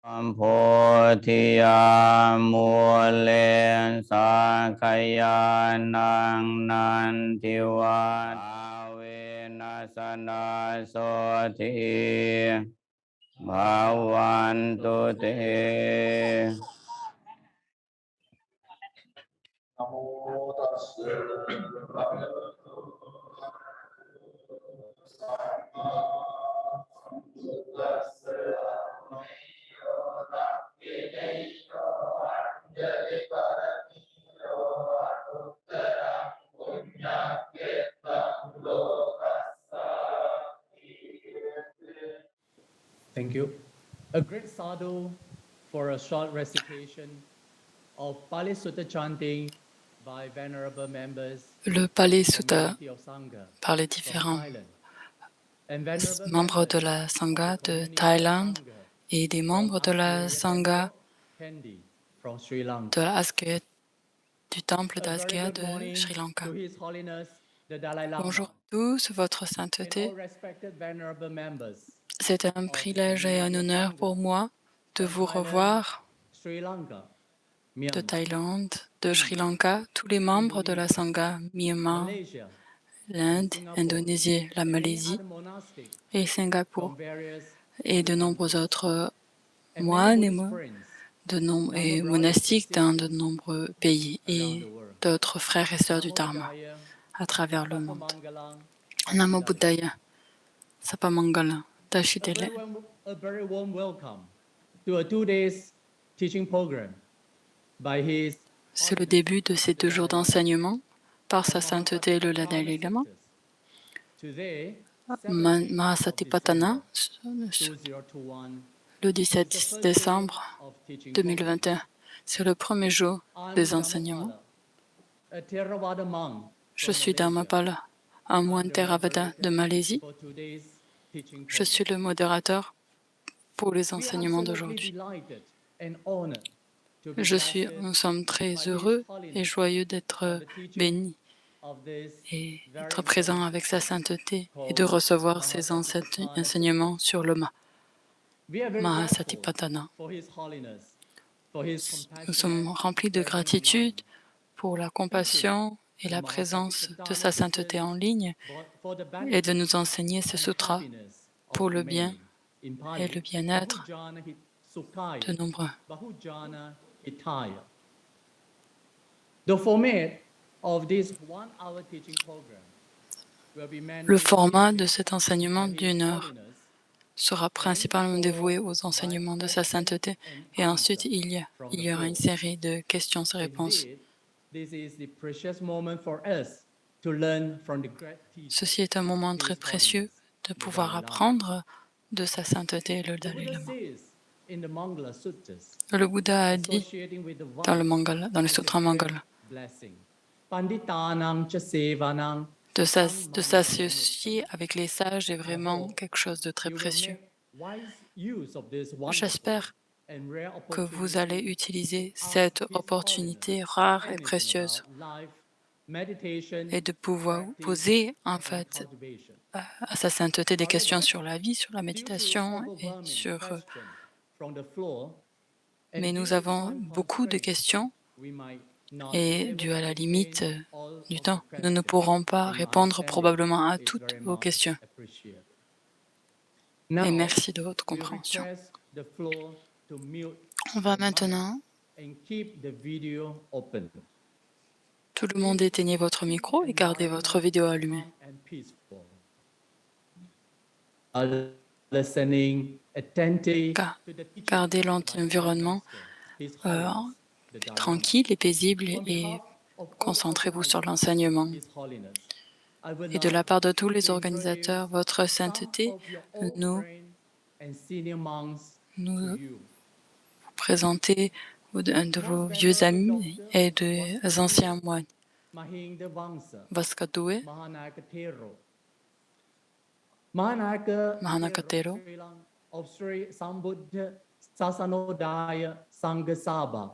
โพธิยามูเลสักยานังนันทิวาเวนัสนาโสทิภาวันตุเตนะโมตัสสะภะคะวะโตสัมมาสัมพุทธัสสะนะโมตัสสะภะคะวะโตอะระหะโตสัมมาสัมพุทธัสสะ Thank you. A great sadhu for a short recitation of Pali Sutta chanting by venerable members Le Pali of Sutta community of Sangha par les from différents Thailand. And venerable membres de members la Sangha of the de community of Thaïlande Sangha et des from membres de la Asgaya Sangha Temple, Kandy from Sri Lanka. de la Asgaya, du temple A very d'Asgaya good de morning Sri Lanka. to His Holiness the Dalai Lama Bonjour à tous, votre and sainteté. all respected venerable members C'est un of the privilège et un community of honneur pour Sangha moi de from vous Thailand, revoir Sri Lanka, de Myanmar, Thaïlande, de Sri Lanka, tous les membres de la Sangha, Myanmar, Malaysia, l'Inde, Singapore, Indonésie, la and many Malaisie other monastics et from Singapour, various et de other nombreux countries, autres and many moines et Buddhist friends, et Namo brothers and monastiques dans de sisters nombreux pays around et the world. d'autres frères et sœurs du Namo Dharma Buddhaya, à travers le Sapa monde. Mangalam, Namo Ashidaya. Buddhaya, Sapamangala, A Tashitele. very warm welcome to a 2 days teaching program by His C'est le Holiness début de ces the 2 jours Dalai Lama d'enseignement par sa and sainteté le Mahasatipatthana Dalai Lama, Suttas. Today, 17th of Mahasatipatthana, December 2021, le is the 17 first day décembre of teaching program. 2021. C'est le premier jour I'm des enseignements. Dhammapala, a Theravada monk Je from suis Malaysia. Dhammapala, un moine I'm the Theravada de moderator Malaisie. for today's teaching Je program. suis le modérateur pour les We are enseignements absolutely d'aujourd'hui. delighted and honored to be Nous sommes très by His heureux et Holiness joyeux of d'être the teaching bénis of this et very être présents important avec sa system sainteté et de called recevoir ses Mahasatipatthana enseignements sur le We are very grateful Mahasatipatthana. for His Holiness, for His Nous sommes compassionate remplis de presence gratitude online. pour la Teaching compassion et la présence de sa sainteté en ligne for the et benefit de nous enseigner ce and sutra happiness pour of le bien many. In et Pali, le bien-être Bahujana Sukhaya, de nombreux. Bahujana Hitaya. The format of this 1-hour teaching program will be mainly Le format de cet by enseignement His d'une heure Holiness, sera principalement dévoué aux enseignements de sa sainteté et ensuite il y aura une série de questions et réponses. Indeed, this is the precious moment for us to learn from the great teacher, Ceci est un moment très His précieux Holiness, de the pouvoir Dalai Lama. apprendre de sa sainteté, le The Dalai Buddha Lama. says in the Mangala Suttas, Le Bouddha a dit associating with the dans le one Mangala, dans le is a Sutra great Mangala, blessing. Panditanam cha sevanam de sukham s'associer avec les sages est vraiment quelque chose de très You will précieux. make wise use of this wonderful J'espère and rare que vous opportunity allez utiliser of cette His opportunité Holiness, rare et anything précieuse about life, meditation, et de pouvoir practice, poser en and fait cultivation. à sa sainteté des questions However, sur la vie, sur la due to méditation et overwhelming sur... question from the floor, and Mais due nous to avons time beaucoup de constraints, questions we might not et be able dû à to la entertain limite all du of temps, the nous ne questions, pourrons pas and your répondre understanding probablement à is toutes very vos much questions. appreciated. Et Now, merci de votre we compréhension. request the floor to mute On va the mic maintenant, and keep the video open. tout le monde éteignez votre micro et gardez votre vidéo allumée. Calm and peaceful. Listening attentive to the teaching Gardez by l'environnement His Holiness, the Dalai Lama. tranquille et paisible On et behalf of all concentrez-vous sur organizers, l'enseignement. His Holiness, I would Et de la like part de tous les to organisateurs, introduce votre some sainteté, of your old nous friends and senior monks to nous you. présenter de vos vieux amis et des anciens moines. Mahinda Vangsa, Vaskadoué, Mahanaka Thero. Mahanaka Mahanaka Thero, Sri Lanka of Sri Sambuddha Sasanodaya Sanghasabha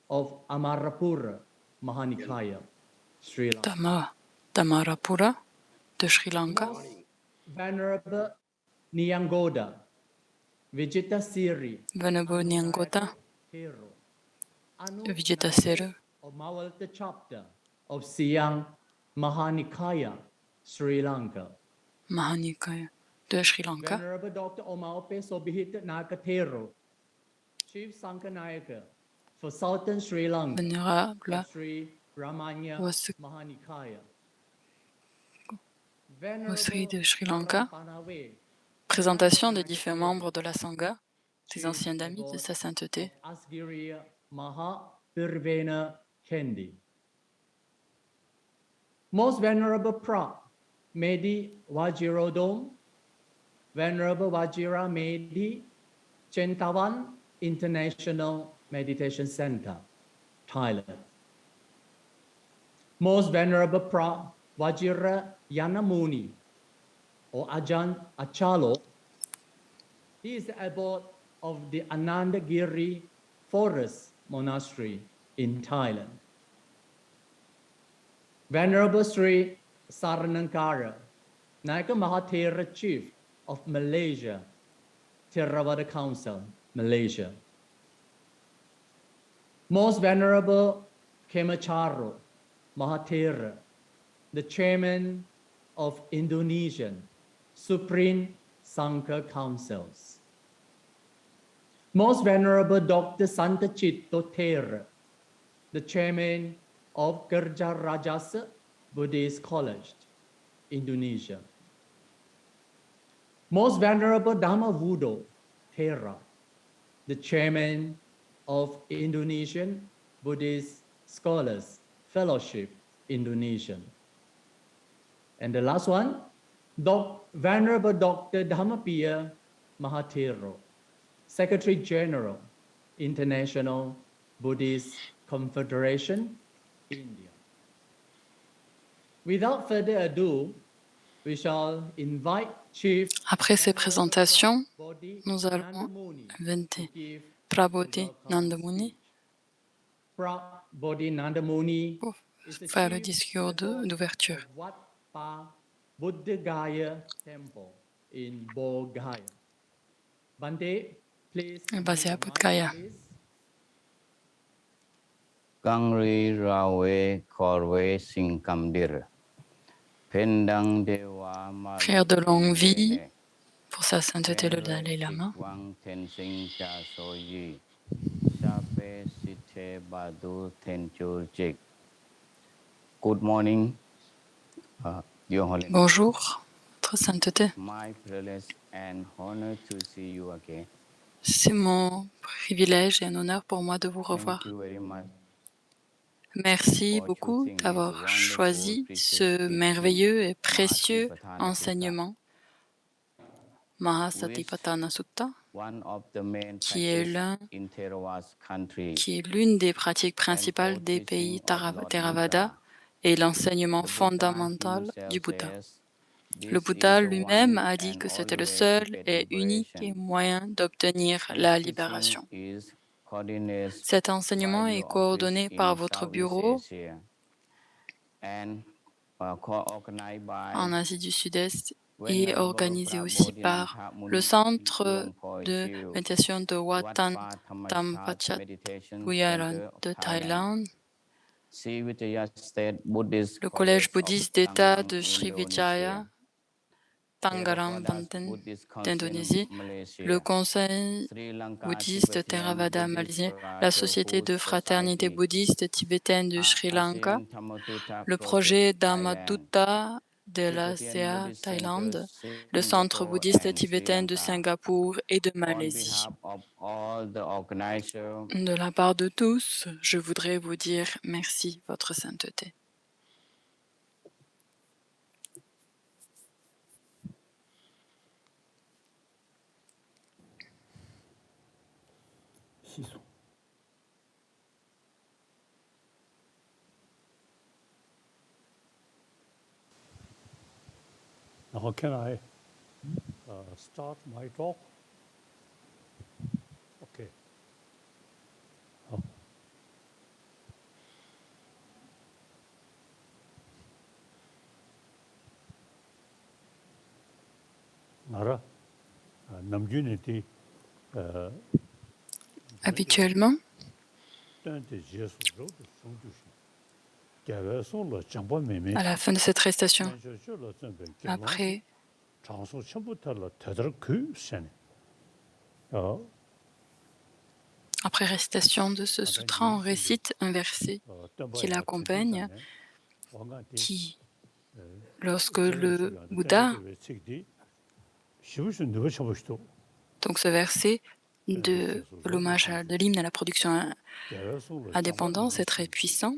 of Amarapura Mahanikaya, Sri Lanka. Tamarapura de Sri Lanka, Most Venerable Nyangoda, Vijitasiri Vanabonyangota, Thero, Vijitasera, of Mawalta chapter of Siang Mahanikaya, Sri Lanka. Mahanikaya de Sri Lanka, Venerable Dr. Omaope Sobhita Nakathero, Chief Sankanayaka for Southern Sri Lanka Vénérable of Sri Ramanya Wasri Mahanikaya. de Sri Lanka, Parampanave, présentation des différents membres de la Sangha, des anciens amis de sa sainteté. Asgiriya Maha Pirvena Kendi. Most Venerable Pra Medi Vajirodom, Venerable Vajira Medi, Chentawan International Meditation Center, Thailand. Most Venerable Pra Vajira Yanamuni, or Ajahn Achalo, he is the abbot of the Anandagiri Forest Monastery in Thailand. Venerable Sri Saranankara, Nayaka Mahathera Chief of Malaysia, Theravada Council, Malaysia. Most Venerable Kemacharo Mahathera, the Chairman of Indonesian Supreme Sangha Councils. Most Venerable Dr. Santachit Thera, the Chairman of Kerja Rajasa Buddhist College, Indonesia. Most Venerable Dhammavudo Thera, the Chairman of Indonesian Buddhist Scholars Fellowship, Indonesia. And the last one, Venerable Dr. Dhammapiya Mahathero, Secretary General, International Buddhist Confederation, India. Without further ado, we shall invite Chief Après ces présentations, nous allons inviter Prabodhi Nandamuni Prabodhi Nandamuni pour is the faire le chief discours abbot d'ouverture. of Wat Pa Buddha Gaya Temple in Bodh Gaya. Bante, please. Basé à unmute the Bodh mic, Gaya. please. Kangri Rawe Korwe Sinkamdir. Pendang Dewa Prière de longue vie Marupene. pour sa sainteté le Tenre Dalai Lama. Chikwang Tensing Cha Soyi. Chape Site Badu Tenchur Chik. Good morning, Your Holiness. Bonjour, votre sainteté. My privilege and honor to see you again. C'est mon privilège et un honneur pour moi de vous revoir. Thank you very much. Merci beaucoup d'avoir choisi ce merveilleux et précieux enseignement Mahasatipatthana Sutta, One of the main qui est practice in Theravada country. qui est l'une des pratiques principales des pays Theravada et l'enseignement The Buddha fondamental himself du Bouddha. says, Le "This Bouddha is the lui-même one a dit and que c'était only le way to seul get et unique liberation." moyen d'obtenir This la teaching libération. is coordinated Cet by enseignement est your office coordonné par in votre Southeast bureau Asia and co-organized by en Asie du Sud-Est et Venerable organisé aussi par Prabodhinatha le Muni centre Luang de Poichiu, méditation de Wat Wat Pha Tampachat Meditation Puyaran Center of de Thailand, Thaïlande, Srivijaya State Buddhist le College collège of bouddhiste d'État Tangerang, de Srivijaya Indonesia, Tangerang Theravada Banten Buddhist Council, d'Indonésie, le Malaysia, Conseil Sri Lanka bouddhiste Tibetan Theravada Buddhist malaisien, la Société Brotherhood de fraternité Society, bouddhiste tibétaine du Sri Lanka, ASEAN Dhammathutta le Project projet Thailand, Dhammatutta de Tibetan l'ASEA Buddhist Center Thaïlande, le Centre Singapore bouddhiste and Sri tibétain de Lanka. Singapour et de On Malaisie. behalf of all the organizers, De la part de tous, je voudrais vous dire merci, Votre Sainteté. Now, can I start my talk? Okay. Oh. Nara, Namjuniti, Habituellement, à la fin de cette récitation, après récitation de ce sutra, on récite un verset qui l'accompagne, qui, lorsque le Bouddha, donc ce verset de l'hommage de l'hymne à la production indépendante est très puissant.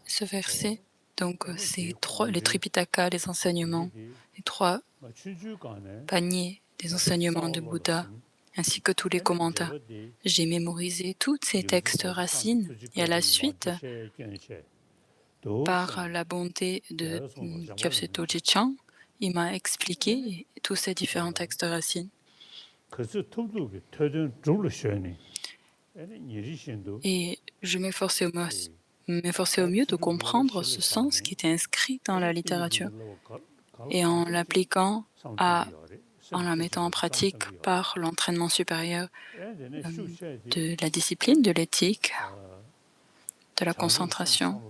Ce verset, donc c'est les Tripitaka, les enseignements, les 3 paniers des enseignements de Bouddha, ainsi que tous les commentaires. J'ai mémorisé tous ces textes racines et à la suite, par la bonté de Gyaltsen Dolje Chang, il m'a expliqué tous ces différents textes racines. Et je m'efforçais au mieux de comprendre ce sens qui était inscrit dans la littérature et en l'appliquant en la mettant en pratique par l'entraînement supérieur de la discipline, de l'éthique, de la concentration.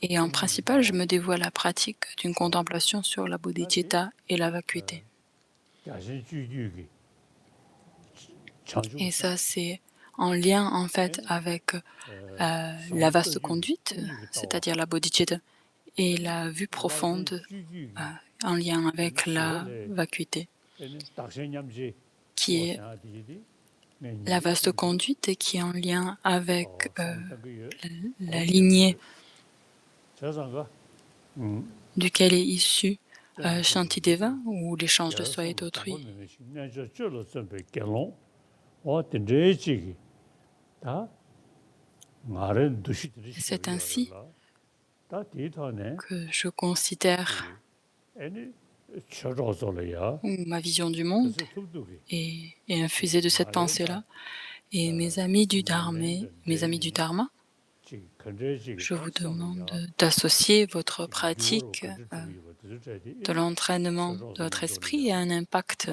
Et en principal, je me dévoue à la pratique d'une contemplation sur la bodhicitta et la vacuité. Et ça, c'est en lien en fait avec la vaste conduite, c'est-à-dire la bodhicitta, et la vue profonde en lien avec la vacuité, qui est la vaste conduite et qui est en lien avec la lignée duquel est issu Shantideva, ou l'échange de soi et d'autrui. C'est ainsi que je considère ma vision du monde est infusée de cette pensée-là. Et mes amis du Dharma, je vous demande d'associer votre pratique de l'entraînement de votre esprit et un impact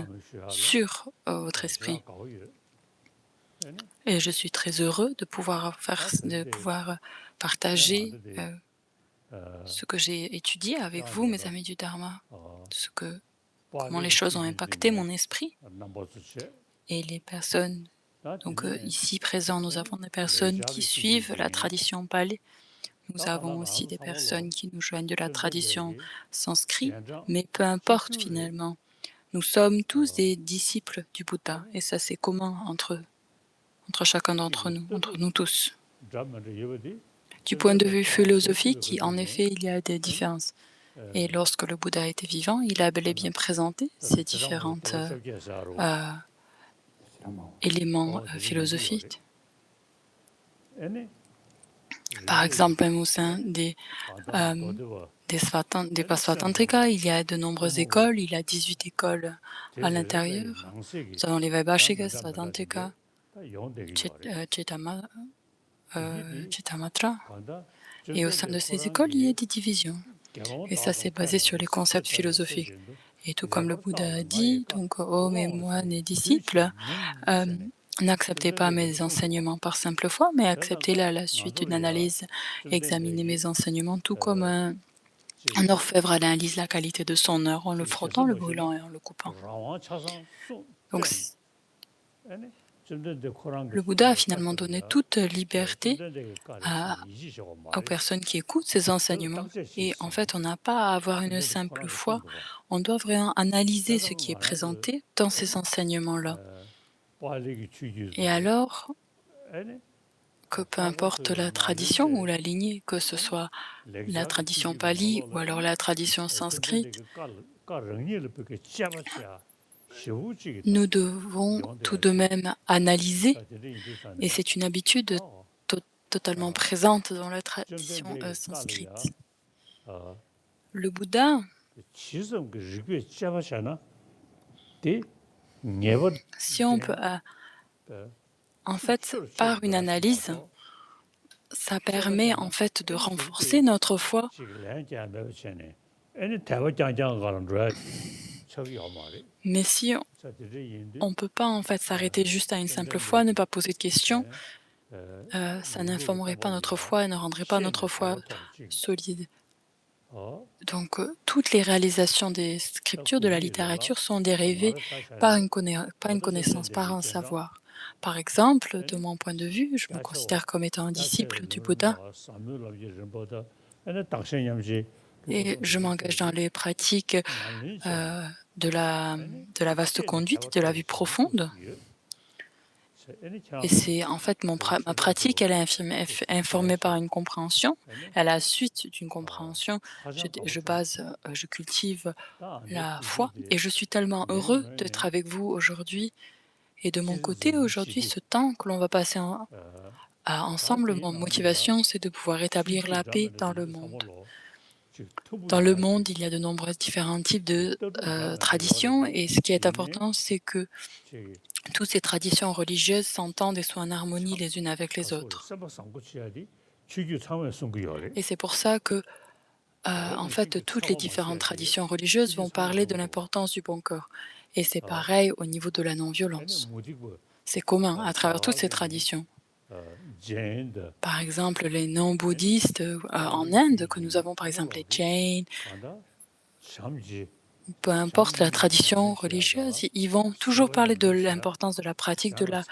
sur votre esprit. Et je suis très heureux de pouvoir partager ce que j'ai étudié avec vous, mes amis du Dharma, comment les choses ont impacté mon esprit. Et les personnes, donc ici présents, nous avons des personnes qui suivent la tradition Pali. Nous avons aussi des personnes qui nous joignent de la tradition sanskrit, mais peu importe finalement. Nous sommes tous des disciples du Bouddha, et ça c'est commun entre chacun d'entre nous, entre nous tous. Du point de vue philosophique, en effet, il y a des différences. Et lorsque le Bouddha était vivant, il a bel et bien présenté ces différents éléments philosophiques. Par exemple, même au sein des Pasvatantrika, il y a de nombreuses écoles, il y a 18 écoles à l'intérieur. Nous avons les Vaibhashika, Svatantrika, Chittamatra. Et au sein de ces écoles, il y a des divisions. Et ça, c'est basé sur les concepts philosophiques. Et tout comme le Bouddha a dit, donc, ô mes moines et disciples, n'acceptez pas mes enseignements par simple foi, mais acceptez-les à la suite d'une analyse. Examinez mes enseignements, tout comme un orfèvre analyse la qualité de son or en le frottant, le brûlant et en le coupant. Donc, le Bouddha a finalement donné toute liberté aux personnes qui écoutent ces enseignements. Et en fait, on n'a pas à avoir une simple foi. On doit vraiment analyser ce qui est présenté dans ces enseignements-là. Et alors, que peu importe la tradition ou la lignée, que ce soit la tradition pali ou alors la tradition sanskrite, nous devons tout de même analyser, et c'est une habitude totalement présente dans la tradition sanskrite. Le Bouddha, si on peut, en fait, par une analyse, ça permet en fait de renforcer notre foi Mais si on ne peut pas en fait s'arrêter juste à une simple foi, ne pas poser de questions, ça n'informerait pas notre foi et ne rendrait pas notre foi solide. Donc, toutes les réalisations des scriptures, de la littérature, sont dérivées par une connaissance, par un savoir. Par exemple, de mon point de vue, je me considère comme étant un disciple du Bouddha et je m'engage dans les pratiques de la vaste conduite, de la vue profonde. Et c'est en fait ma pratique, elle est informée par une compréhension. À la suite d'une compréhension, je cultive la foi et je suis tellement heureux d'être avec vous aujourd'hui. Et de mon côté, aujourd'hui, ce temps que l'on va passer ensemble, mon motivation, c'est de pouvoir établir la paix dans le monde. Dans le monde, il y a de nombreux différents types de traditions et ce qui est important, c'est que toutes ces traditions religieuses s'entendent et sont en harmonie les unes avec les autres. Et c'est pour ça que, en fait, toutes les différentes traditions religieuses vont parler de l'importance du bon cœur. Et c'est pareil au niveau de la non-violence. C'est commun à travers toutes ces traditions. Par exemple, les non-bouddhistes en Inde, que nous avons par exemple les Jains, peu importe la tradition religieuse, ils vont toujours parler de l'importance de la pratique de la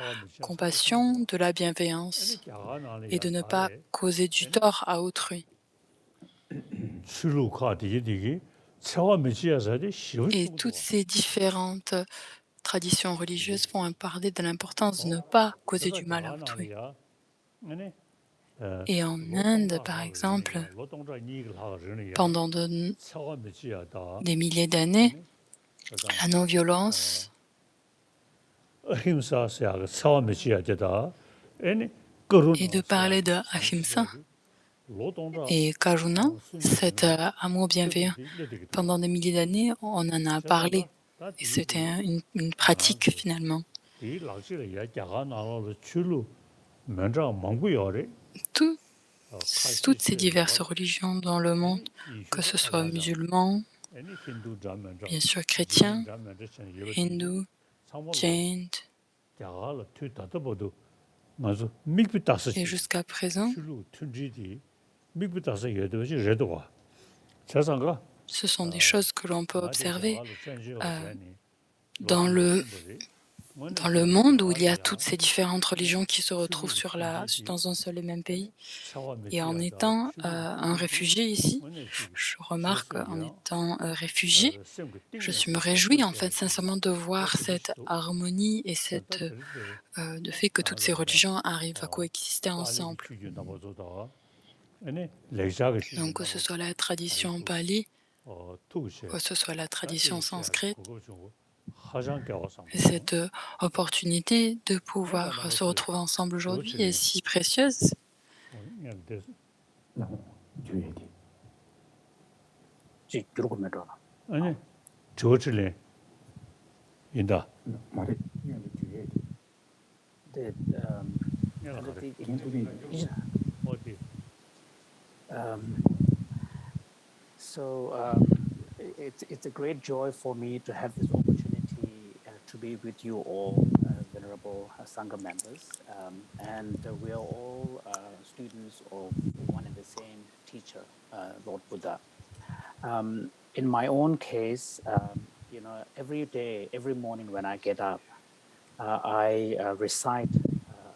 compassion, de la bienveillance et de ne pas causer du tort à autrui. Et toutes ces différentes traditions religieuses vont parler de l'importance de ne pas causer du mal à autrui. Et en Inde, par exemple, pendant des milliers d'années, la non-violence et de parler de Ahimsa et Karuna, cet amour bienveillant. Pendant des milliers d'années, on en a parlé et c'était une pratique finalement. Toutes ces diverses religions dans le monde, que ce soit musulmans, bien sûr chrétiens, hindous, jains, et jusqu'à présent, ce sont des choses que l'on peut observer dans le monde où il y a toutes ces différentes religions qui se retrouvent dans un seul et même pays. Et en étant un réfugié ici, je remarque en étant réfugié, je me réjouis en fait sincèrement de voir cette harmonie et de fait que toutes ces religions arrivent à coexister ensemble. Donc que ce soit la tradition pali, que ce soit la tradition sanscrite, cette opportunité de pouvoir se retrouver ensemble aujourd'hui est si précieuse. It's a great joy for me to have this opportunity to be with you all, venerable Sangha members, and we are all students of one and the same teacher, Lord Buddha. In my own case, every day, every morning when I get up, I recite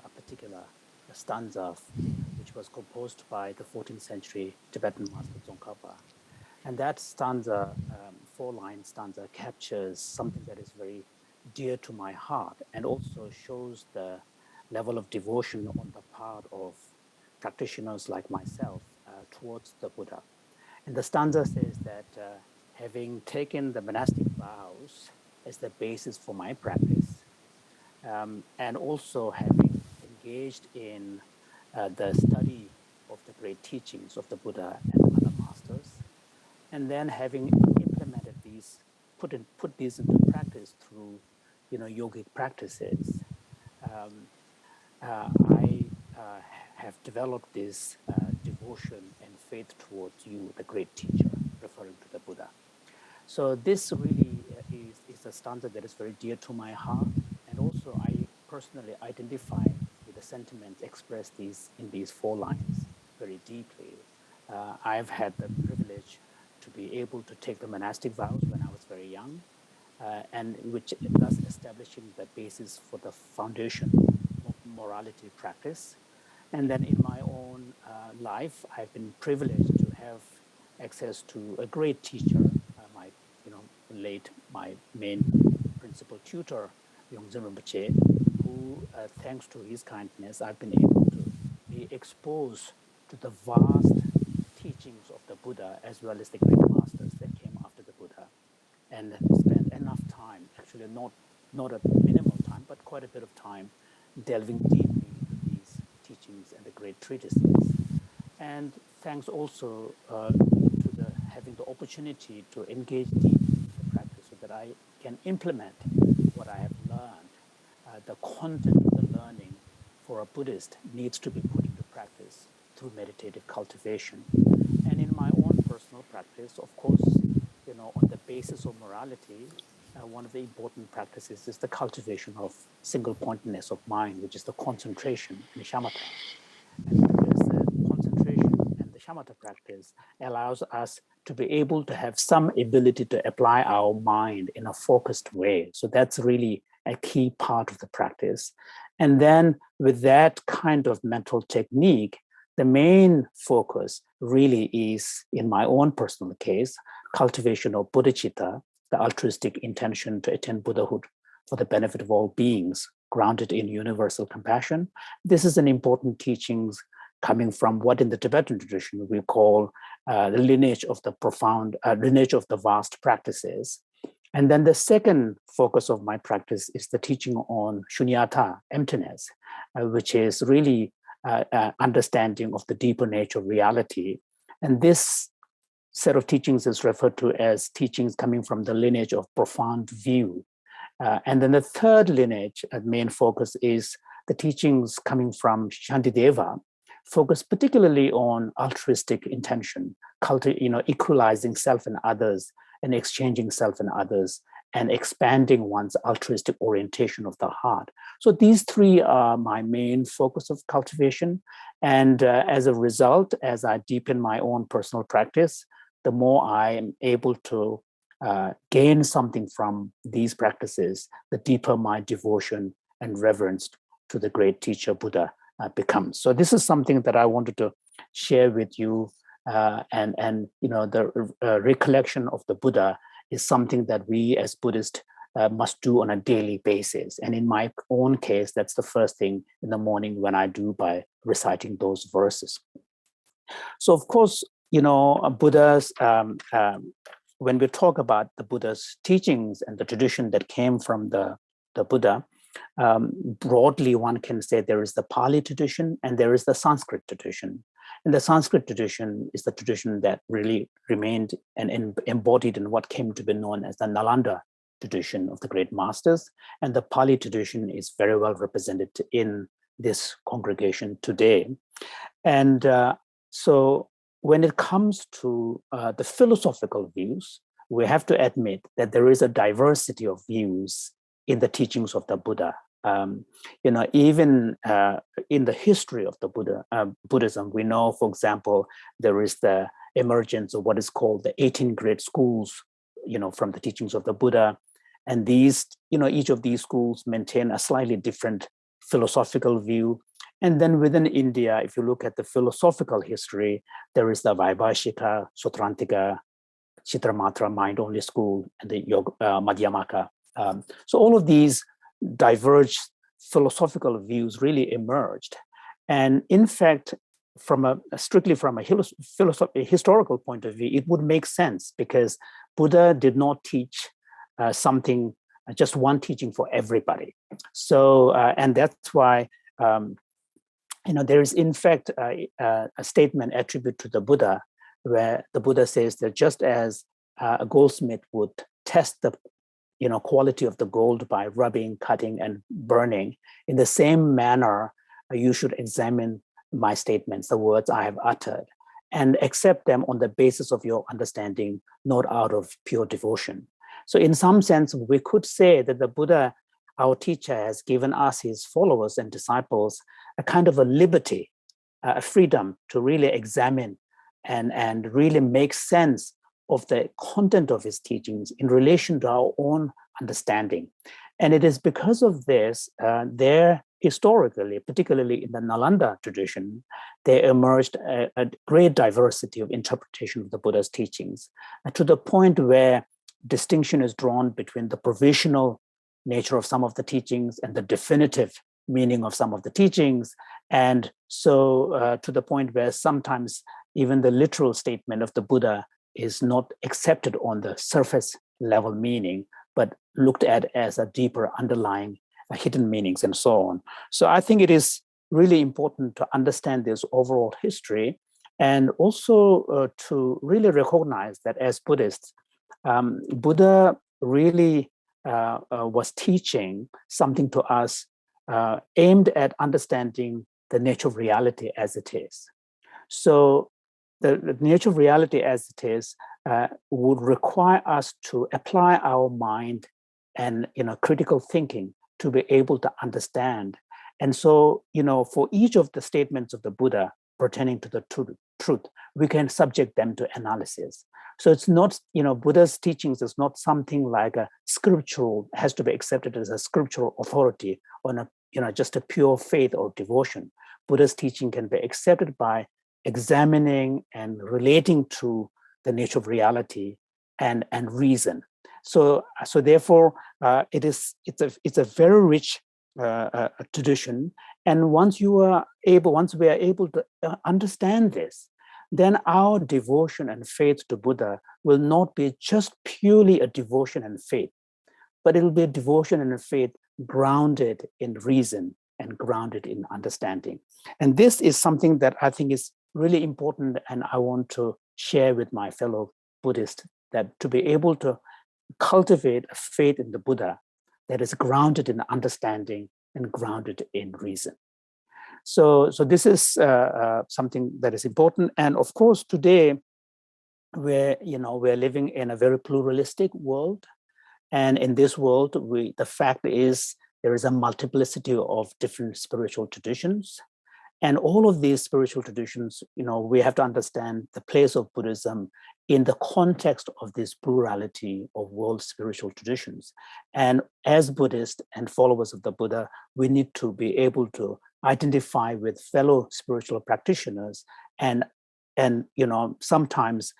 a particular stanza which was composed by the 14th century Tibetan master Tsongkhapa. And that stanza, four-line stanza, captures something that is very dear to my heart and also shows the level of devotion on the part of practitioners like myself towards the Buddha. And the stanza says that having taken the monastic vows as the basis for my practice, and also having engaged in the study of the great teachings of the Buddha and other masters, and then having implemented these, put these into practice through, yogic practices, I have developed this devotion and faith towards you, the great teacher, referring to the Buddha. So this really is a stanza that is very dear to my heart. And also I personally identify with the sentiments expressed in these 4 lines very deeply. I've had the privilege to be able to take the monastic vows when I was very young, and which thus establishing the basis for the foundation of morality practice. And then in my own life, I've been privileged to have access to a great teacher, my main principal tutor, Yongdzin Rinpoche, who, thanks to his kindness, I've been able to be exposed to the vast teachings of the Buddha, as well as the great masters that came after the Buddha, and spent enough time, actually not a minimal time, but quite a bit of time, delving deeply into these teachings and the great treatises. And thanks also to having the opportunity to engage deeply in the practice so that I can implement what I have learned. The content of the learning for a Buddhist needs to be put into practice through meditative cultivation. And in my own personal practice, of course, on the basis of morality, one of the important practices is the cultivation of single-pointedness of mind, which is the concentration in shamatha. And because the concentration and the shamatha practice allows us to be able to have some ability to apply our mind in a focused way. So that's really a key part of the practice. And then with that kind of mental technique, the main focus really is, in my own personal case, cultivation of bodhicitta, the altruistic intention to attain Buddhahood for the benefit of all beings, grounded in universal compassion. This is an important teaching coming from what in the Tibetan tradition we call the lineage of the profound, lineage of the vast practices. And then the second focus of my practice is the teaching on shunyata, emptiness, which is really understanding of the deeper nature of reality. And this set of teachings is referred to as teachings coming from the lineage of profound view. And then the third lineage, main focus, is the teachings coming from Shantideva, focused particularly on altruistic intention, equalizing self and others, and exchanging self and others, and expanding one's altruistic orientation of the heart. So these 3 are my main focus of cultivation. And as a result, as I deepen my own personal practice, the more I am able to gain something from these practices, the deeper my devotion and reverence to the great teacher Buddha becomes. So this is something that I wanted to share with you, and the recollection of the Buddha is something that we as Buddhists must do on a daily basis. And in my own case, that's the first thing in the morning when I do by reciting those verses. So of course, Buddha's, when we talk about the Buddha's teachings and the tradition that came from the Buddha, broadly one can say there is the Pali tradition and there is the Sanskrit tradition. And the Sanskrit tradition is the tradition that really remained and embodied in what came to be known as the Nalanda tradition of the great masters. And the Pali tradition is very well represented in this congregation today. And so when it comes to the philosophical views, we have to admit that there is a diversity of views in the teachings of the Buddha. Even in the history of the Buddhism, we know, for example, there is the emergence of what is called the 18 great schools, from the teachings of the Buddha. And these, each of these schools maintain a slightly different philosophical view. And then within India, if you look at the philosophical history, there is the Vaibhashika, Sutrantika, Chitramatra, mind-only school, and the Madhyamaka. So all of these diverged philosophical views really emerged. And in fact, strictly from a historical point of view, it would make sense because Buddha did not teach just one teaching for everybody. So, and that's why, there is in fact a statement attributed to the Buddha where the Buddha says that just as a goldsmith would test the quality of the gold by rubbing, cutting, and burning, in the same manner, you should examine my statements, the words I have uttered. and accept them on the basis of your understanding, not out of pure devotion. So in some sense, we could say that the Buddha, our teacher, has given us, his followers and disciples, a kind of a liberty, a freedom to really examine and really make sense of the content of his teachings in relation to our own understanding. And it is because of this, there historically, particularly in the Nalanda tradition, there emerged a great diversity of interpretation of the Buddha's teachings, to the point where distinction is drawn between the provisional nature of some of the teachings and the definitive meaning of some of the teachings. And so to the point where sometimes even the literal statement of the Buddha is not accepted on the surface level meaning, but looked at as a deeper underlying hidden meanings and so on. So I think it is really important to understand this overall history, and also to really recognize that as Buddhists, Buddha really was teaching something to us aimed at understanding the nature of reality as it is. So the nature of reality as it is would require us to apply our mind and critical thinking to be able to understand. And so, for each of the statements of the Buddha pertaining to the truth, we can subject them to analysis. So it's not, Buddha's teachings is not something like a scriptural, has to be accepted as a scriptural authority on a, just a pure faith or devotion. Buddha's teaching can be accepted by examining and relating to the nature of reality and reason. So therefore, it's a very rich tradition. And once we are able to understand this, then our devotion and faith to Buddha will not be just purely a devotion and faith, but it will be a devotion and a faith grounded in reason and grounded in understanding. And this is something that I think is really important, and I want to share with my fellow Buddhists, that to be able to cultivate a faith in the Buddha that is grounded in understanding and grounded in reason. So this is something that is important. And of course, today we're living in a very pluralistic world. And in this world, the fact is there is a multiplicity of different spiritual traditions. And all of these spiritual traditions, we have to understand the place of Buddhism in the context of this plurality of world spiritual traditions. And as Buddhists and followers of the Buddha, we need to be able to identify with fellow spiritual practitioners and sometimes,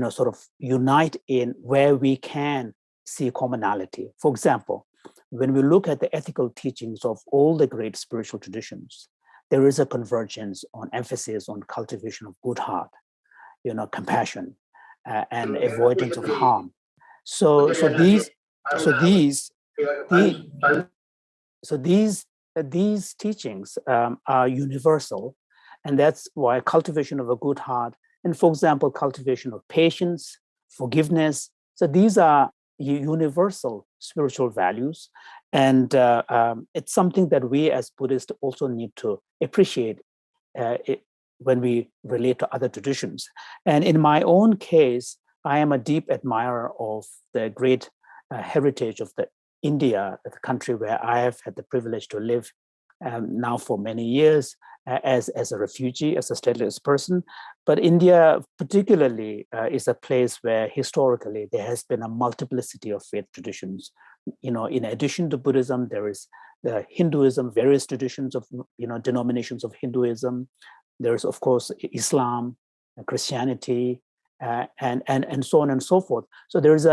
sort of unite in where we can see commonality. For example, when we look at the ethical teachings of all the great spiritual traditions, there is a convergence on emphasis on cultivation of good heart, compassion, and avoidance of harm. So these teachings are universal, and that's why cultivation of a good heart, and for example, cultivation of patience, forgiveness. So these are universal spiritual values, and it's something that we as Buddhists also need to appreciate when we relate to other traditions. And in my own case, I am a deep admirer of the great heritage of India, the country where I have had the privilege to live now for many years as a refugee, as a stateless person. But India particularly is a place where historically there has been a multiplicity of faith traditions. In addition to Buddhism, there is the Hinduism, various traditions of, denominations of Hinduism. There is, of course, Islam, Christianity, and so on and so forth. So there is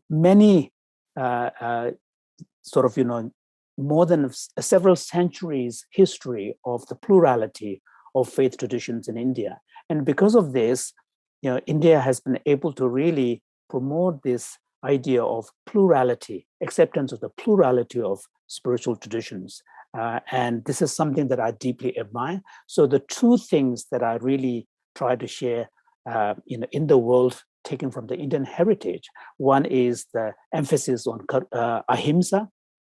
many sort of, more than several centuries history of the plurality of faith traditions in India. And because of this, India has been able to really promote this idea of plurality, acceptance of the plurality of spiritual traditions. And this is something that I deeply admire. So the two things that I really try to share in the world taken from the Indian heritage, one is the emphasis on ahimsa,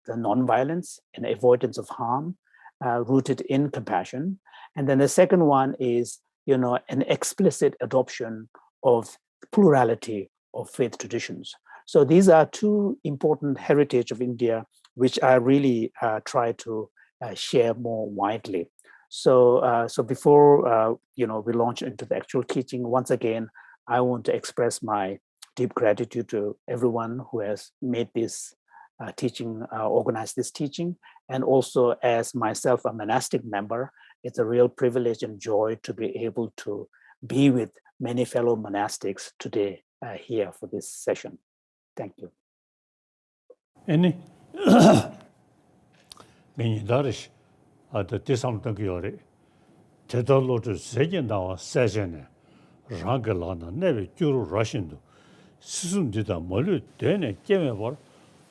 the nonviolence and avoidance of harm, rooted in compassion. And then the second one is an explicit adoption of plurality of faith traditions. So these are two important heritage of India, which I really try to share more widely. So, before we launch into the actual teaching, once again, I want to express my deep gratitude to everyone who has made this teaching, organized this teaching, and also as myself, a monastic member, it's a real privilege and joy to be able to be with many fellow monastics today here for this session. Thank you. Any Minidarish at the Tisamtagiori, Tedalo to Segendawa Session, Rangalana, never Juru Russian, Susun did a Molu, Dene, Kemevar,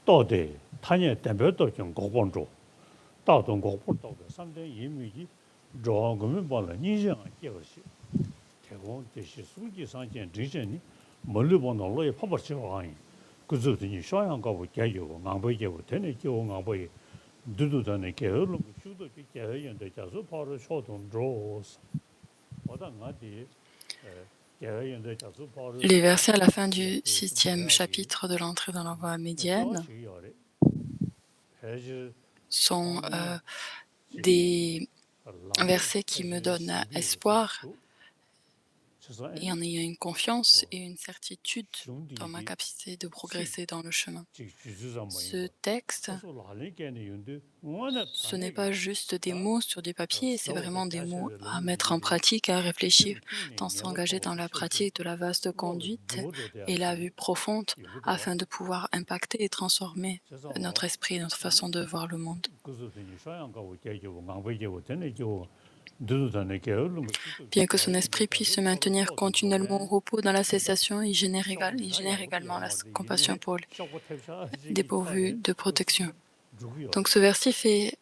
Tode, Tanya Tempeto, Gobonjo, Taton Gopoto, Sunday Yimiji, John Gumibala, Nijan, Kiyoshi, Tegon, Suji Sanjan, Dijani, Molubon, Loy, Papa Chivine. Kuzuti Shoyan go Gayo, Mamboyo, Tenekyo, Mamboy, Dududan, Keholum, Shudo, Kay, and the Jazu Power short on draws. Les versets à la fin du 6e chapitre de l'entrée dans la voie médiane sont des versets qui me donnent espoir et en ayant une confiance et une certitude dans ma capacité de progresser dans le chemin. Ce texte, ce n'est pas juste des mots sur du papier, c'est vraiment des mots à mettre en pratique, à réfléchir, dans s'engager dans la pratique de la vaste conduite et la vue profonde afin de pouvoir impacter et transformer notre esprit, notre façon de voir le monde. Bien que son esprit puisse se maintenir continuellement au repos dans la cessation, il génère également la compassion pour les dépourvus de protection. Donc ce verset fait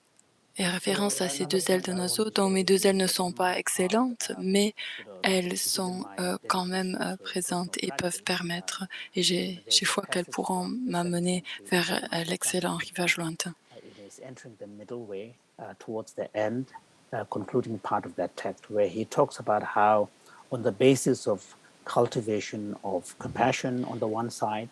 référence à ces deux ailes d'un oiseau, dont mes deux ailes ne sont pas excellentes, mais elles sont quand même présentes et peuvent permettre, et j'ai foi qu'elles pourront m'amener vers l'excellent rivage lointain. Concluding part of that text, where he talks about how, on the basis of cultivation of compassion on the one side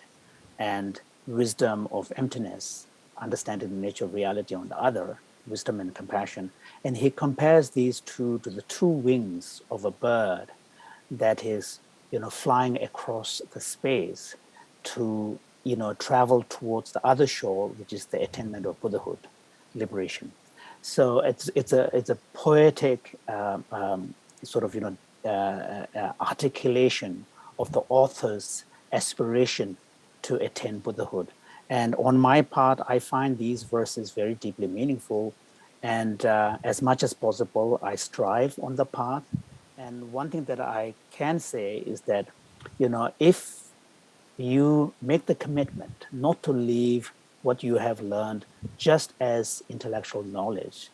and wisdom of emptiness, understanding the nature of reality on the other, wisdom and compassion, and he compares these two to the two wings of a bird that is, flying across the space to, travel towards the other shore, which is the attainment of Buddhahood, liberation. So it's a poetic sort of articulation of the author's aspiration to attain Buddhahood. And on my part, I find these verses very deeply meaningful. And as much as possible, I strive on the path. And one thing that I can say is that, if you make the commitment not to leave what you have learned just as intellectual knowledge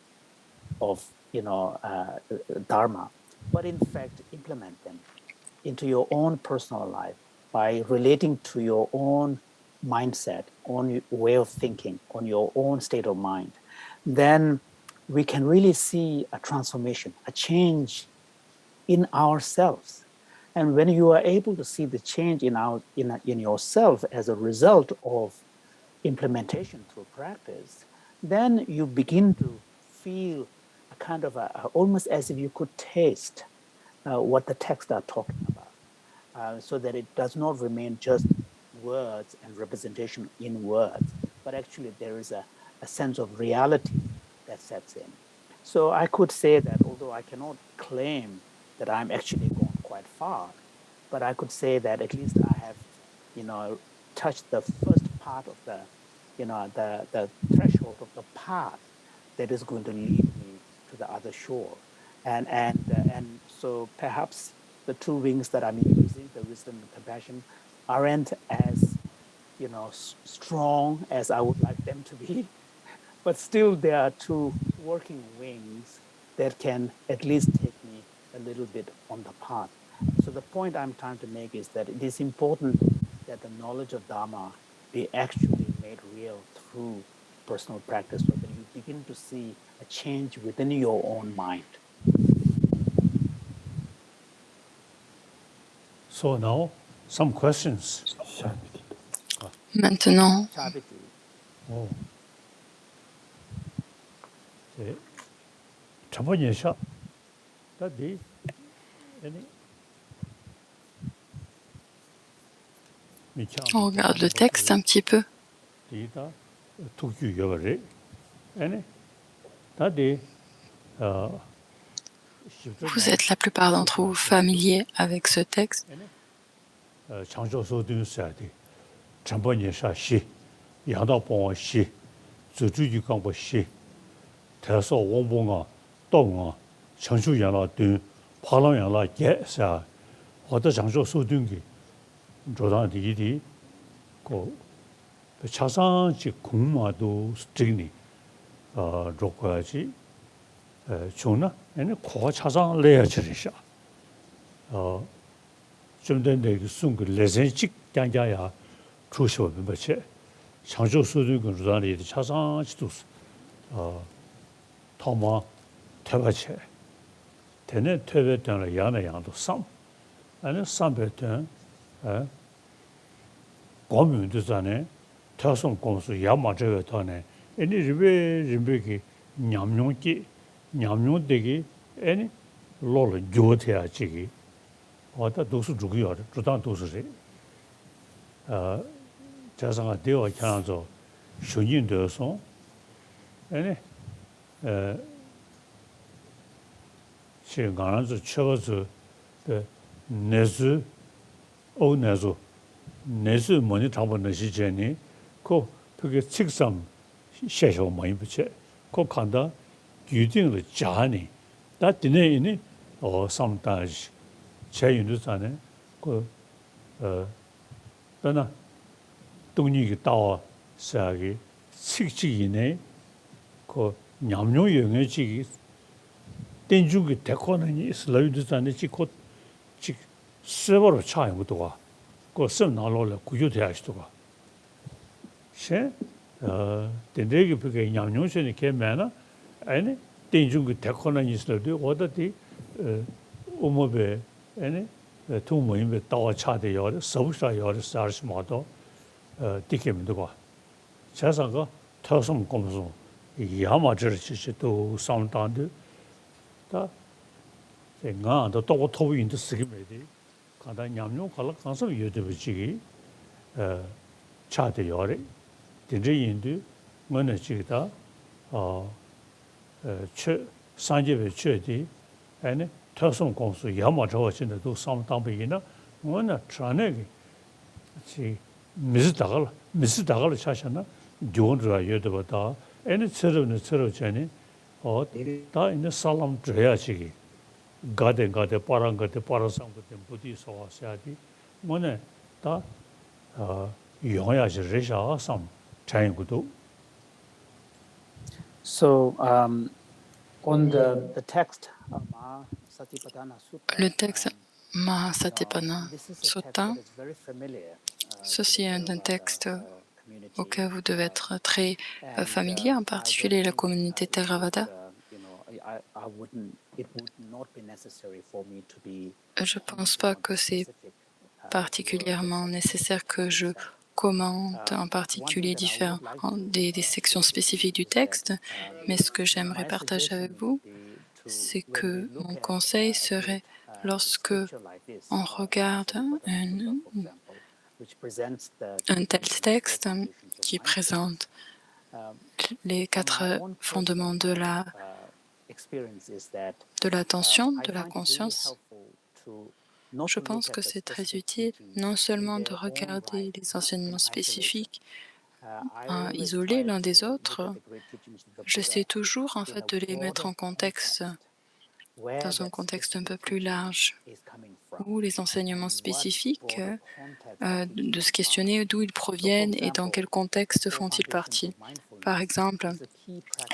of, Dharma, but in fact implement them into your own personal life by relating to your own mindset, own way of thinking, on your own state of mind, then we can really see a transformation, a change in ourselves. And when you are able to see the change in yourself as a result of implementation through practice, then you begin to feel a kind of almost as if you could taste what the texts are talking about, so that it does not remain just words and representation in words, but actually there is a sense of reality that sets in. So I could say that, although I cannot claim that I'm actually gone quite far, but I could say that at least I have, touched the first part of the threshold of the path that is going to lead me to the other shore. And so perhaps the two wings that I'm using, the wisdom and compassion, aren't as, strong as I would like them to be. But still there are two working wings that can at least take me a little bit on the path. So the point I'm trying to make is that it is important that the knowledge of Dharma be actually made real through personal practice, so that you begin to see a change within your own mind. So now, some questions. Maintenant, Oh. Okay. Champagne shop. That day, any? on regarde le texte un petit peu. Vous êtes la plupart d'entre vous familiers avec ce texte. 차상지 공마도 스틱니 로과지 좋나 얘네 코 차상 레야지리샤 좀 된데 순그 레센직 장자야 주셔 뭐지 창조 수준 그 주단이 차상지도 토마 퇴바체 되네 퇴베던 야나 양도 쌈 아니 쌈베던 고민도 전에 태성 공수 야마저에 더네 애니 리베기 냠뇽기 냠뇽되기 애니 로를 조태야지기 어다 도수 주기요 주단 도수지 자상아 되어 향해서 신인되어서 애니 시간을 쳐서 내수 오내수 내수 뭐니 잡는 시간이 그게 직선 셔셔 많이 붙여 그 간다 규定了 자니 다 되네니 상당히 제인도산에 그나 동력이 다 사기 식지이네 그 냠뇨 영역이 된중이 대코는 슬라이드산에 지고 직 서버로 차는 것도 와 그 섬나로를 구조돼야 시도가 셰 된대기 그게 냠뇨선이 개면은 아니 된중이 대코는 있어도 어디 오모베 아니 통모임에 따와 차대요 서브샤요 사르스마도 디케면도 자사가 터섬 검수 야마저치도 상당데 다 제가 또 토비인도 쓰게 매디 가다 냠뇨 갈라 가서 여대비지 차대요래 된저인도 뭐는 지다 최 산제베 최디 아니 터섬 공수 야마저치도 상당비이나 뭐는 전에 지 미스다갈 차샤나 좋은라 여대보다 애니 서로 전에 다 있는 살람 줘야지 가데 파랑가데 파라상가데 부디서 와야지 뭐네 다 용야지 레샤 삼 차인구도. So on the text Satipatthana Sutta, Le texte Mahasatipatthana Sutta, ceci est un texte auquel vous devez être très familier, en particulier la communauté Theravada. Je ne pense pas que c'est particulièrement nécessaire que je commente en particulier des sections spécifiques du texte, mais ce que j'aimerais partager avec vous, c'est que mon conseil serait, lorsque on regarde un tel texte qui présente les 4 fondements de l'attention, de la conscience, je pense que c'est très utile non seulement de regarder les enseignements spécifiques isolés l'un des autres, j'essaie toujours en fait de les mettre en contexte, dans un contexte un peu plus large, où les enseignements spécifiques, de se questionner d'où ils proviennent et dans quel contexte font-ils partie. Par exemple,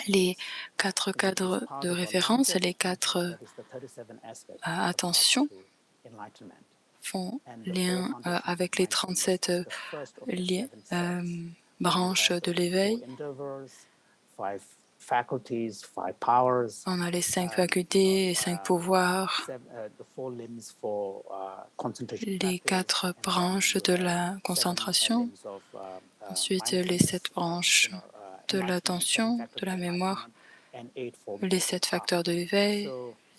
les 4 cadres de référence et les 4 attentions font lien avec les 37 branches de l'éveil, faculties, 5 powers. On a les 5 facultés, les 5 pouvoirs, The 4 limbs for concentration les 4 branches de la concentration, ensuite les 7 branches de l'attention, de la mémoire, les 7 facteurs de l'éveil,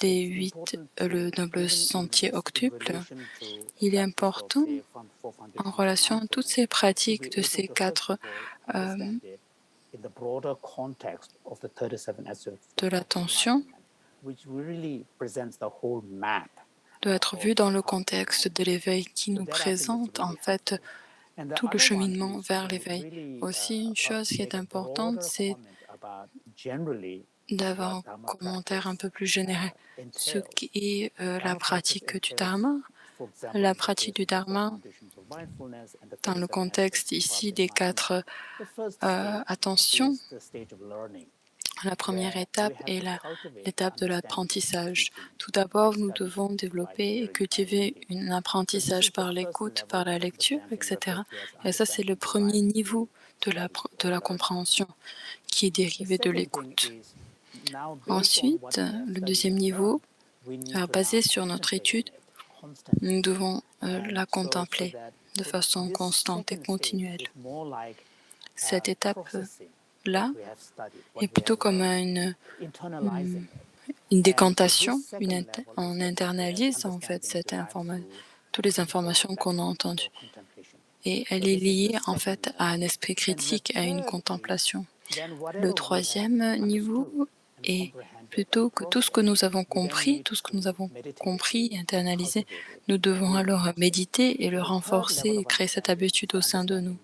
les 8, le noble sentier octuple. Il est important, en relation à toutes ces pratiques de ces 4 de l'attention, doit être vu dans le contexte de l'éveil qui nous présente en fait tout le cheminement vers l'éveil. Aussi, une chose qui est importante, c'est d'avoir un commentaire un peu plus général. Ce qui est la pratique du Dharma. La pratique du Dharma, dans le contexte ici des 4 attentions, la première étape est l'étape de l'apprentissage. Tout d'abord, nous devons développer et cultiver un apprentissage par l'écoute, par la lecture, etc. Et ça, c'est le premier niveau de la compréhension qui est dérivé de l'écoute. Ensuite, le deuxième niveau, basé sur notre étude, nous devons la contempler de façon constante et continuelle. Cette étape-là est plutôt comme une décantation, on internalise en fait toutes les informations qu'on a entendues. Et elle est liée en fait à un esprit critique, à une contemplation. Le troisième niveau est plutôt que tout ce que nous avons compris, et internalisé, nous devons alors méditer et le renforcer et créer cette habitude au sein de nous.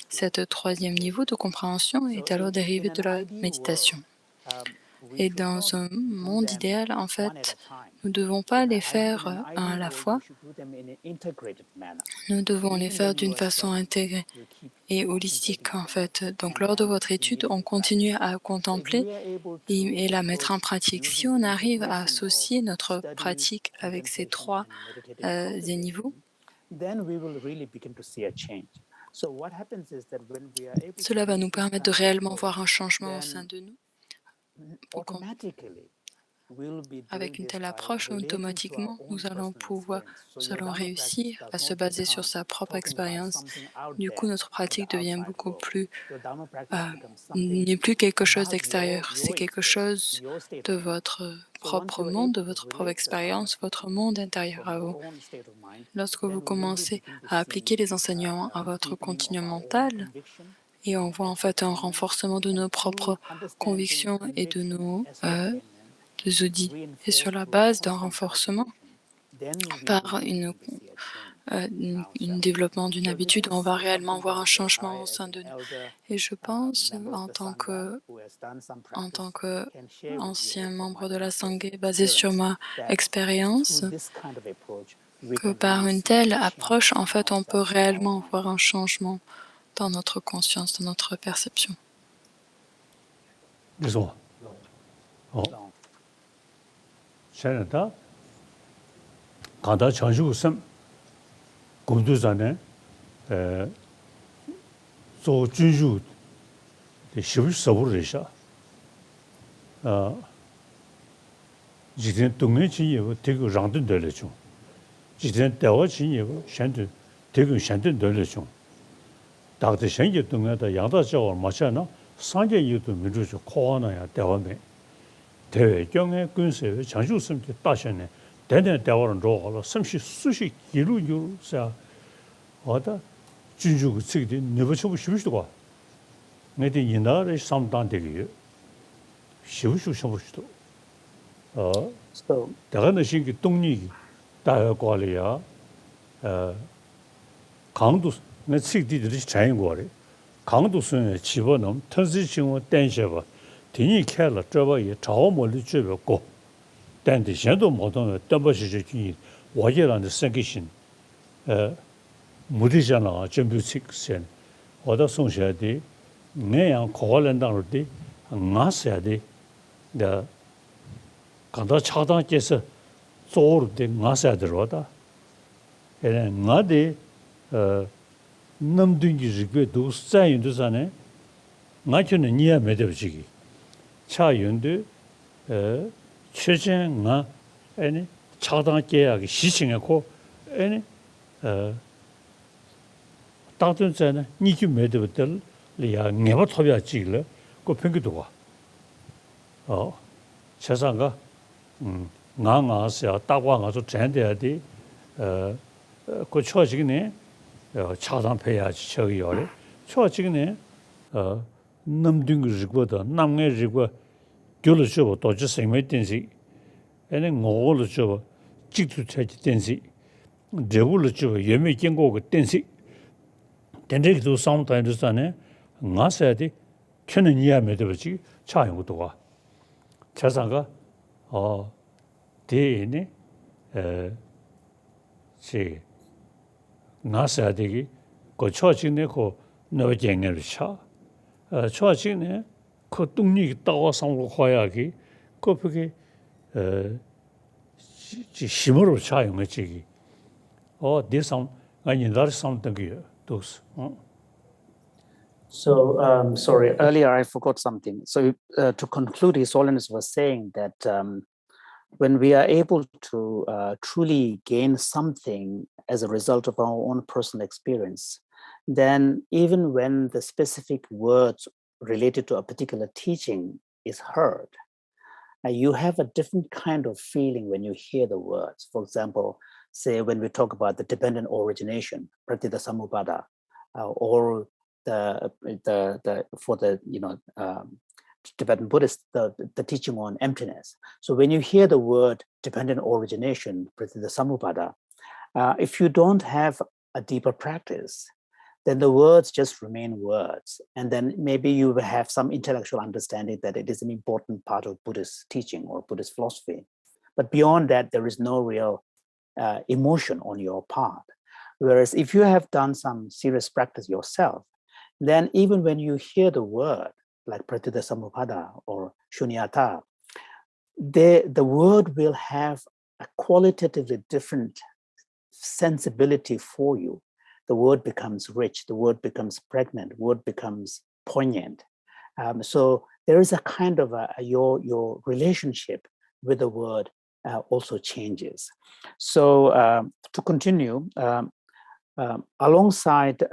Cet troisième niveau de compréhension est alors dérivé de la méditation. Et dans un monde idéal, en fait, nous ne devons pas les faire un à la fois. Nous devons les faire d'une façon intégrée et holistique, en fait. Donc, lors de votre étude, on continue à contempler et la mettre en pratique. Si on arrive à associer notre pratique avec ces 3 niveaux, cela va nous permettre de réellement voir un changement au sein de nous. Avec une telle approche, automatiquement, nous allons réussir à se baser sur sa propre expérience. Du coup, notre pratique devient beaucoup plus, n'est plus quelque chose d'extérieur, c'est quelque chose de votre propre monde, de votre propre expérience, votre monde intérieur à vous. Lorsque vous commencez à appliquer les enseignements à votre continuum mental, et on voit en fait un renforcement de nos propres convictions et de nos audits. Et sur la base d'un renforcement par un développement d'une habitude, on va réellement voir un changement au sein de nous. Et je pense, en tant qu'ancien membre de la Sangha, basé sur ma expérience, que par une telle approche, en fait, on peut réellement voir un changement dans notre conscience, dans notre perception. 샤나다 간다 전주선 공도자네 조 준주 시부서부르샤 지든 동네지요 되게 랑든 들려죠 지든 대화지요 샨든 되게 샨든 들려죠 다들 생기 동네다 양다저 마찬가지나 상계 이유도 미루죠 코하나야 대화매 대외경의 군세 장주선께 따셔네 대대 대화는 로로 섬시 수시 기루유사 어다 준주고 측이 네버쳐고 싶으시도가 내디 이나를 삼단되게 쉬우셔보시도 대가는 신기 동력이 다여과리야 강도 내 측디들이 자연과리 강도선에 집어넣으면 터지징어 댄셔봐 디니 켈러 저거에 자원물이 주었고但是现在矛盾的不是这句我也让的生个心目的上了准备去先我到送学的那样可能当中的俺写的的刚到恰当就是做的俺写的了的俺的那么多的这个都是在用的上呢俺就能你也没得这个차 윤도 최전가 아니 차단 계약이 시행하고 아니 다른 전에 니주 매드부터 리아 네버 토비아지를 그 평균도 와. 세상가 나가서 따와가서 전대야디 그 초직네 차단 폐야지 저기요래 초직네 남등그지고다 남내지고 교르죠 도저 생매된지 애는 뭐로죠 직도 차지 된지 저불로죠 예매 경고 그 된지 된지도 상담도잖아요 나서야지 켜는 이해하면 되지 차용 것도 와 자상가 대네 제 나서야 되기 그 초직네 그 너쟁을 차 초직네 그 동력이 따와서 화야기 그게 심으로 차용을 지기 대상 아니 나를 삼던 게 도스 So, sorry, earlier I forgot something. So, to conclude, His Holiness was saying that when we are able to truly gain something as a result of our own personal experience, then even when the specific words related to a particular teaching is heard, you have a different kind of feeling when you hear the words. For example, say when we talk about the dependent origination, pratitha samuppada, or for the Tibetan Buddhist, the teaching on emptiness. So when you hear the word dependent origination, pratitha samuppada, if you don't have a deeper practice, then the words just remain words. And then maybe you will have some intellectual understanding that it is an important part of Buddhist teaching or Buddhist philosophy. But beyond that, there is no real emotion on your part. Whereas if you have done some serious practice yourself, then even when you hear the word, like pratitha samuppada or shunyata, the word will have a qualitatively different sensibility for you. The word becomes rich, the word becomes pregnant, the word becomes poignant. So there is a kind of your relationship with the word also changes. So to continue, alongside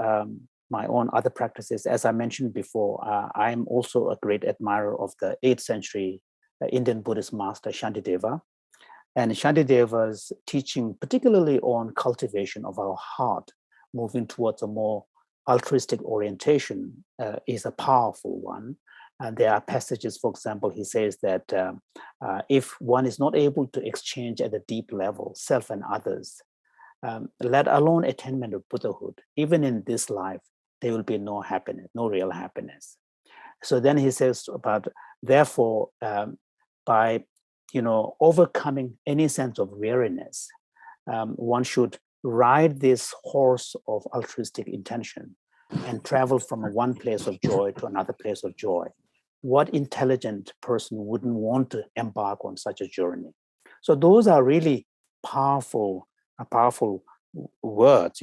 my own other practices, as I mentioned before, I am also a great admirer of the 8th century Indian Buddhist master Shantideva. And Shantideva's teaching, particularly on cultivation of our heart, moving towards a more altruistic orientation, is a powerful one. There are passages, for example, he says that if one is not able to exchange at a deep level, self and others, let alone attainment of Buddhahood, even in this life, there will be no happiness, no real happiness. So then he says about, therefore, by overcoming any sense of weariness, one should ride this horse of altruistic intention and travel from one place of joy to another place of joy. What intelligent person wouldn't want to embark on such a journey? So those are really powerful words.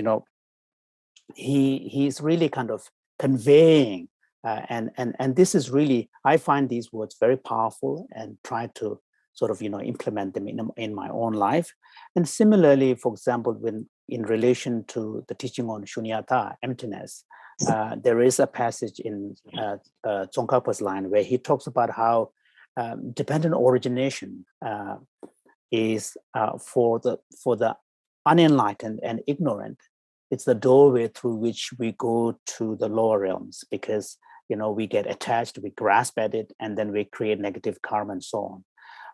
He's really kind of conveying, and this is really, I find these words very powerful and try to sort of implement them in my own life. And similarly, for example, when in relation to the teaching on shunyata, emptiness, there is a passage in Tsongkhapa's line where he talks about how dependent origination is for the unenlightened and ignorant. It's the doorway through which we go to the lower realms, because we get attached, we grasp at it, and then we create negative karma and so on.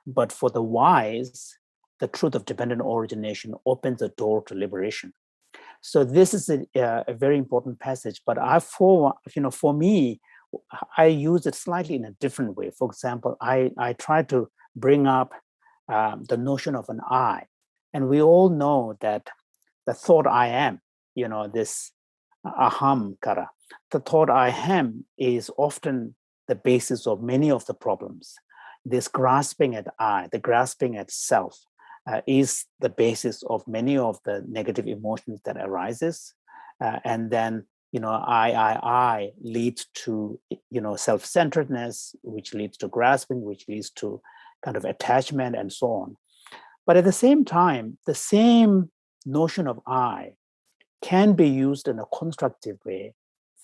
But for the wise, the truth of dependent origination opens the door to liberation. So this is a very important passage. But for me, I use it slightly in a different way. For example, I try to bring up the notion of an I, and we all know that the thought I am, this aham kara, the thought I am is often the basis of many of the problems. This grasping at I, the grasping at self, is the basis of many of the negative emotions that arises. And then I leads to, self-centeredness, which leads to grasping, which leads to kind of attachment and so on. But at the same time, the same notion of I can be used in a constructive way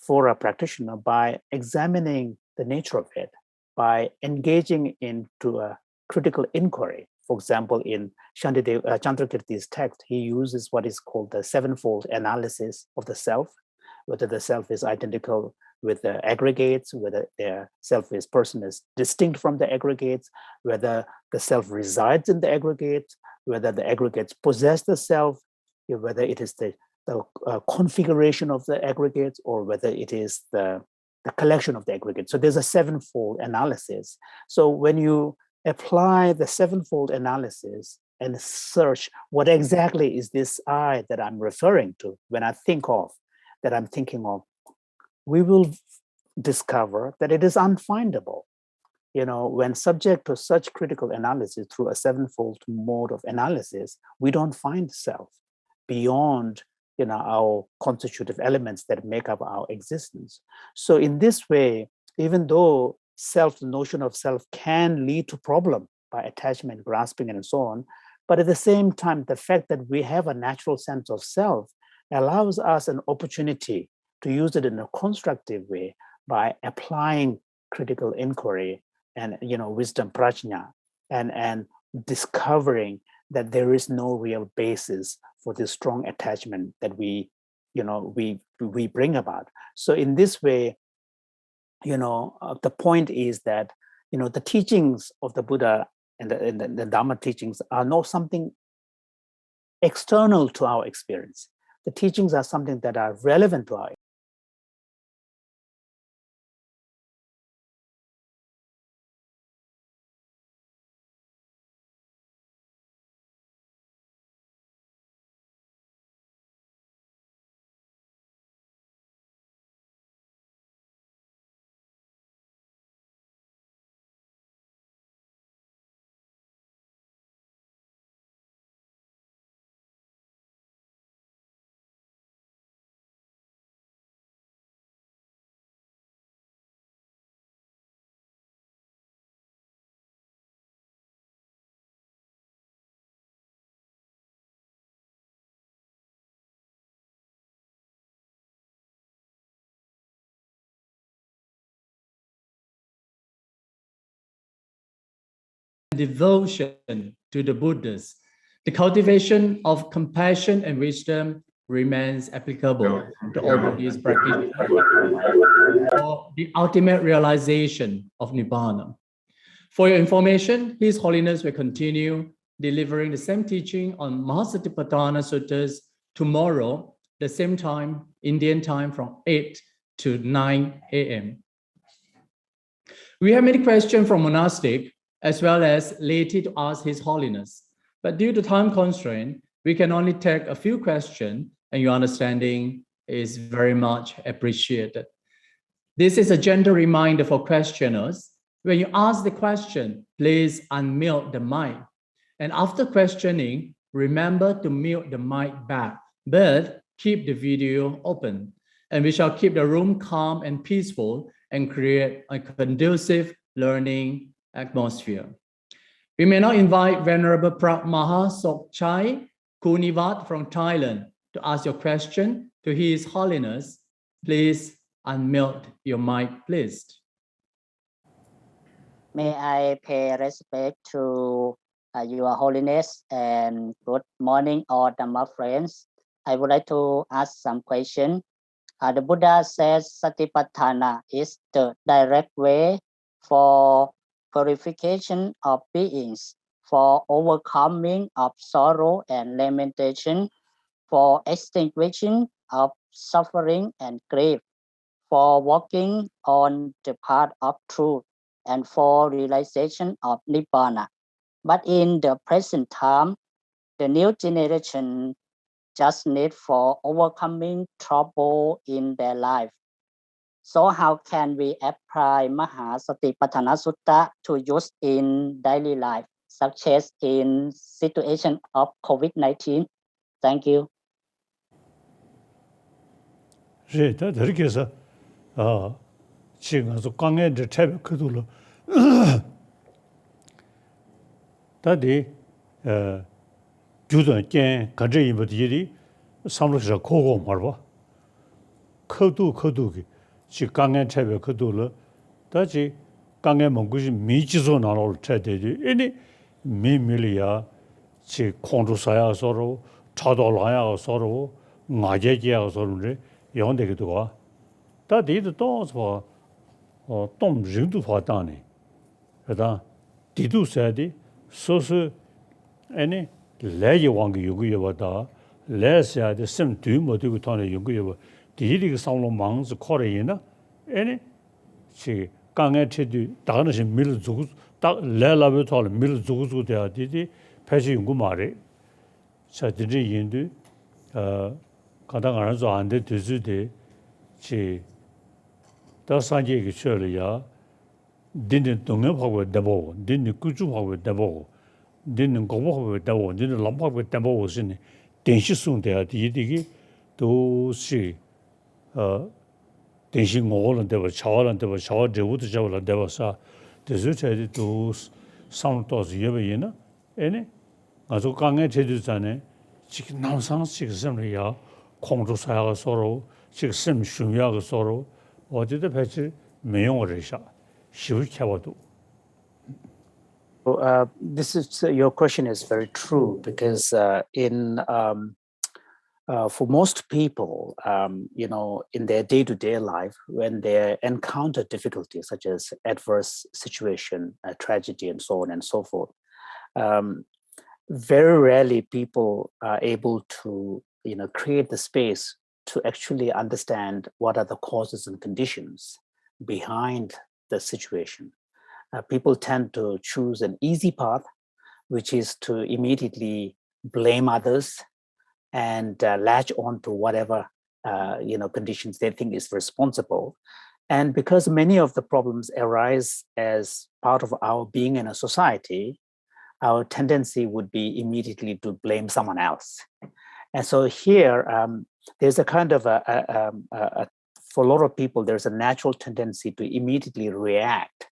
for a practitioner by examining the nature of it, by engaging into a critical inquiry. For example, in Chandrakirti's text, he uses what is called the sevenfold analysis of the self, whether the self is identical with the aggregates, whether the self is person is distinct from the aggregates, whether the self resides in the aggregates, whether the aggregates possess the self, whether it is the configuration of the aggregates, or whether it is the collection of the aggregates. So there's a sevenfold analysis. So when you apply the sevenfold analysis and search what exactly is this I that I'm referring to when I think of, that I'm thinking of, we will discover that it is unfindable. When subject to such critical analysis through a sevenfold mode of analysis, we don't find self beyond our constitutive elements that make up our existence. So in this way, even though the notion of self can lead to problem by attachment, grasping, and so on, but at the same time, the fact that we have a natural sense of self allows us an opportunity to use it in a constructive way by applying critical inquiry and wisdom, prajna, and discovering that there is no real basis for this strong attachment that we bring about. So in this way, the point is that the teachings of the Buddha and the Dharma teachings are not something external to our experience. The teachings are something that are relevant to our devotion to the Buddhas, the cultivation of compassion and wisdom remains applicable to all Buddhist practitioners for the ultimate realization of Nibbana. For your information, His Holiness will continue delivering the same teaching on Mahasatipatthana Suttas tomorrow, the same time, Indian time, from 8 to 9 a.m. We have many questions from monastic as well as laity to ask His Holiness. But due to time constraint, we can only take a few questions, and your understanding is very much appreciated. This is a gentle reminder for questioners. When you ask the question, please unmute the mic. And after questioning, remember to mute the mic back, but keep the video open. And we shall keep the room calm and peaceful and create a conducive learning atmosphere. We may now invite Venerable Prak Maha Sokchai Kunivat from Thailand to ask your question to His Holiness. Please unmute your mic, please. May I pay respect to Your Holiness and good morning, all Dhamma friends. I would like to ask some question. The Buddha says Satipatthana is the direct way for purification of beings, for overcoming of sorrow and lamentation, for extinguishing of suffering and grief, for walking on the path of truth, and for realization of Nibbana. But in the present time, the new generation just need for overcoming trouble in their life. So how can we apply Mahasatipatthana Sutta to use in daily life, such as in situation of COVID-19? Thank you. 제 저렇게 해서 지금 가서 강에 대체 그들로 다디 주던 게 가져 이버들이 삼로서 고고 말봐 커두기 지 강에 채베 그들로 다지 강에 먹고지 미지소 나올 채되지 아니 미밀이야 지 콘도사야 서로 차돌라야 서로 나제지야 서로 영대기도 와 다디도 또서 동人都 화다네 그다 디도 세디 소스 아니 레이 왕기 요구여다 레스야데 심두 모두고 타네 요구여 디리가 상로 망스 코레이나 아니 시 강에 체디 다는시 밀 주고 딱 레라베 탈 밀 주고 돼야 디디 패시 연구 말에 사디지 인도 가당 알아서 안돼 되지데 지 다산지게 처리야 딘딘 동업하고 대보 딘딘 꾸주하고 대보 딘딘 고보하고 대보 딘딘 람하고 대보 오시니 den시송돼야 디디기 도시 den시 고는 대보 차와는 대보 차와 제부도 잡을 대보사 대수체도 도 상도스 예배이나 에네 아주 강에 제주산에 지금 남상식 섬이야 공주사가 서로 지금 중요하고 서로 어디도 배치 매용을 해서 쉬우켜봐도. This is your question is very true because for most people, in their day-to-day life, when they encounter difficulties such as adverse situation, tragedy, and so on and so forth, very rarely people are able to, create the space to actually understand what are the causes and conditions behind the situation. People tend to choose an easy path, which is to immediately blame others and latch on to whatever conditions they think is responsible. And because many of the problems arise as part of our being in a society, our tendency would be immediately to blame someone else. And so here, there's a kind of for a lot of people, there's a natural tendency to immediately react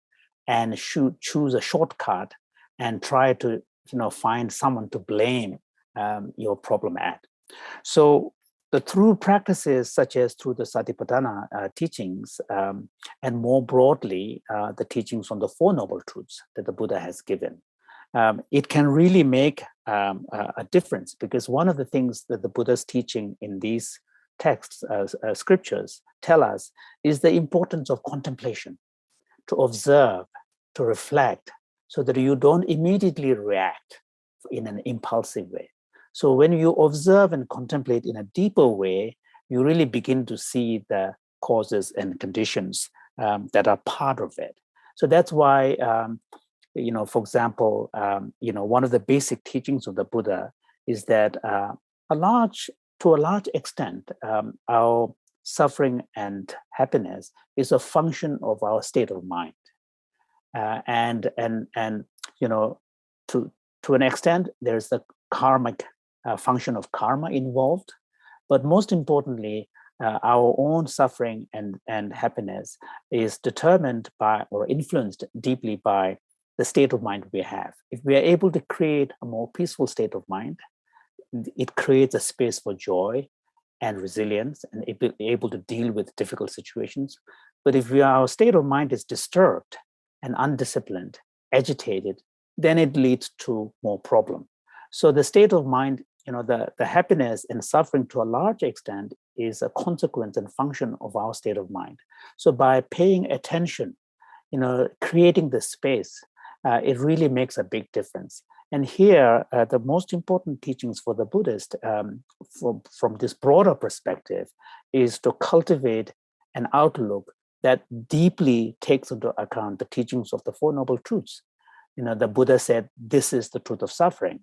and choose a shortcut and try to find someone to blame your problem at. So the true practices, such as through the Satipatthana teachings, and more broadly, the teachings on the Four Noble Truths that the Buddha has given, it can really make a difference, because one of the things that the Buddha's teaching in these texts, scriptures, tell us is the importance of contemplation, to observe, to reflect, so that you don't immediately react in an impulsive way. So when you observe and contemplate in a deeper way, you really begin to see the causes and conditions that are part of it. So that's why, for example, one of the basic teachings of the Buddha is that to a large extent, our suffering and happiness is a function of our state of mind. And to an extent, there's the karmic function of karma involved, but most importantly, our own suffering and happiness is determined by or influenced deeply by the state of mind we have. If we are able to create a more peaceful state of mind, it creates a space for joy and resilience and able to deal with difficult situations. But if our state of mind is disturbed and undisciplined, agitated, then it leads to more problem. So the state of mind, the happiness and suffering to a large extent is a consequence and function of our state of mind. So by paying attention, creating the space, it really makes a big difference. And here, the most important teachings for the Buddhist, from this broader perspective, is to cultivate an outlook that deeply takes into account the teachings of the Four Noble Truths. The Buddha said, this is the truth of suffering.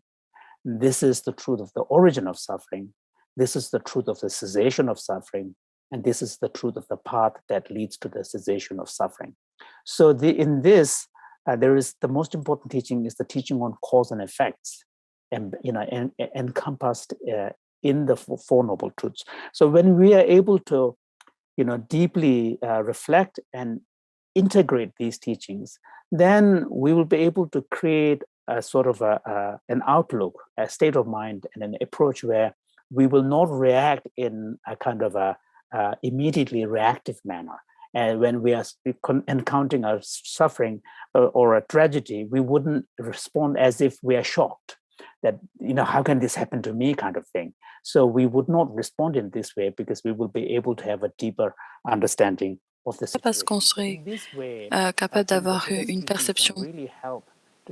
This is the truth of the origin of suffering. This is the truth of the cessation of suffering. And this is the truth of the path that leads to the cessation of suffering. So in this, there is the most important teaching is the teaching on cause and effects, and encompassed in the Four Noble Truths. So when we are able to deeply reflect and integrate these teachings, then we will be able to create a sort of an outlook, a state of mind, and an approach where we will not react in a kind of a immediately reactive manner. And when we are encountering a suffering or a tragedy, we wouldn't respond as if we are shocked that, how can this happen to me kind of thing. So we would not respond in this way because we will be able to have a deeper understanding of the situation. Parce qu'on serait capable d'avoir une perception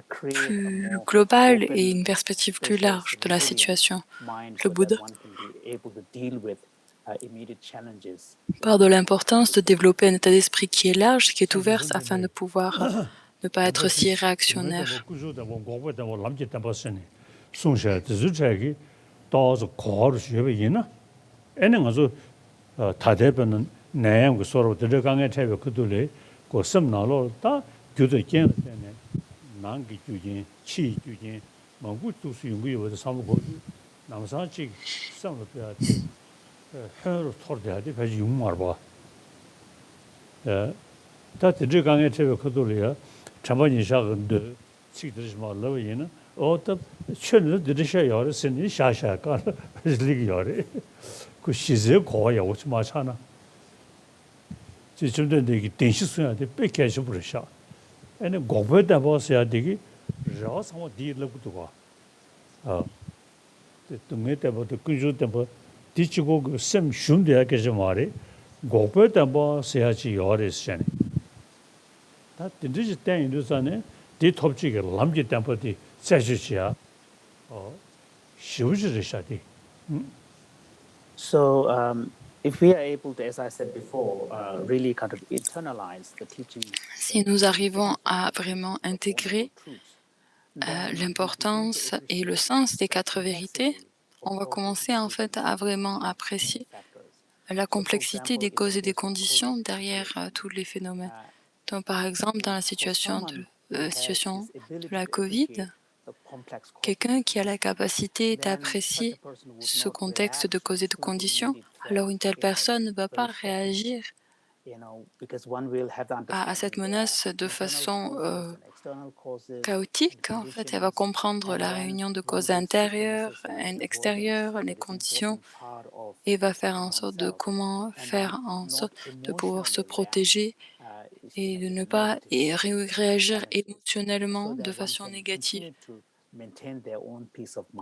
plus globale et une perspective plus large de la situation. Le Bouddha part de l'importance de développer un état d'esprit qui est large, qui est ouvert, afin de pouvoir ne pas être si réactionnaire. So if we are able to, as I said before, really kind of internalize the teaching. Si nous arrivons à vraiment intégrer l'importance et le sens des 4 vérités, on va commencer en fait à vraiment apprécier la complexité des causes et des conditions derrière tous les phénomènes. Donc, par exemple, dans la situation de la COVID, quelqu'un qui a la capacité d'apprécier ce contexte de cause et de conditions, alors une telle personne ne va pas réagir à cette menace de façon chaotique. En fait, elle va comprendre la réunion de causes intérieures et extérieures, les conditions, et va faire en sorte de comment faire en sorte de pouvoir se protéger et de ne pas réagir émotionnellement de façon négative,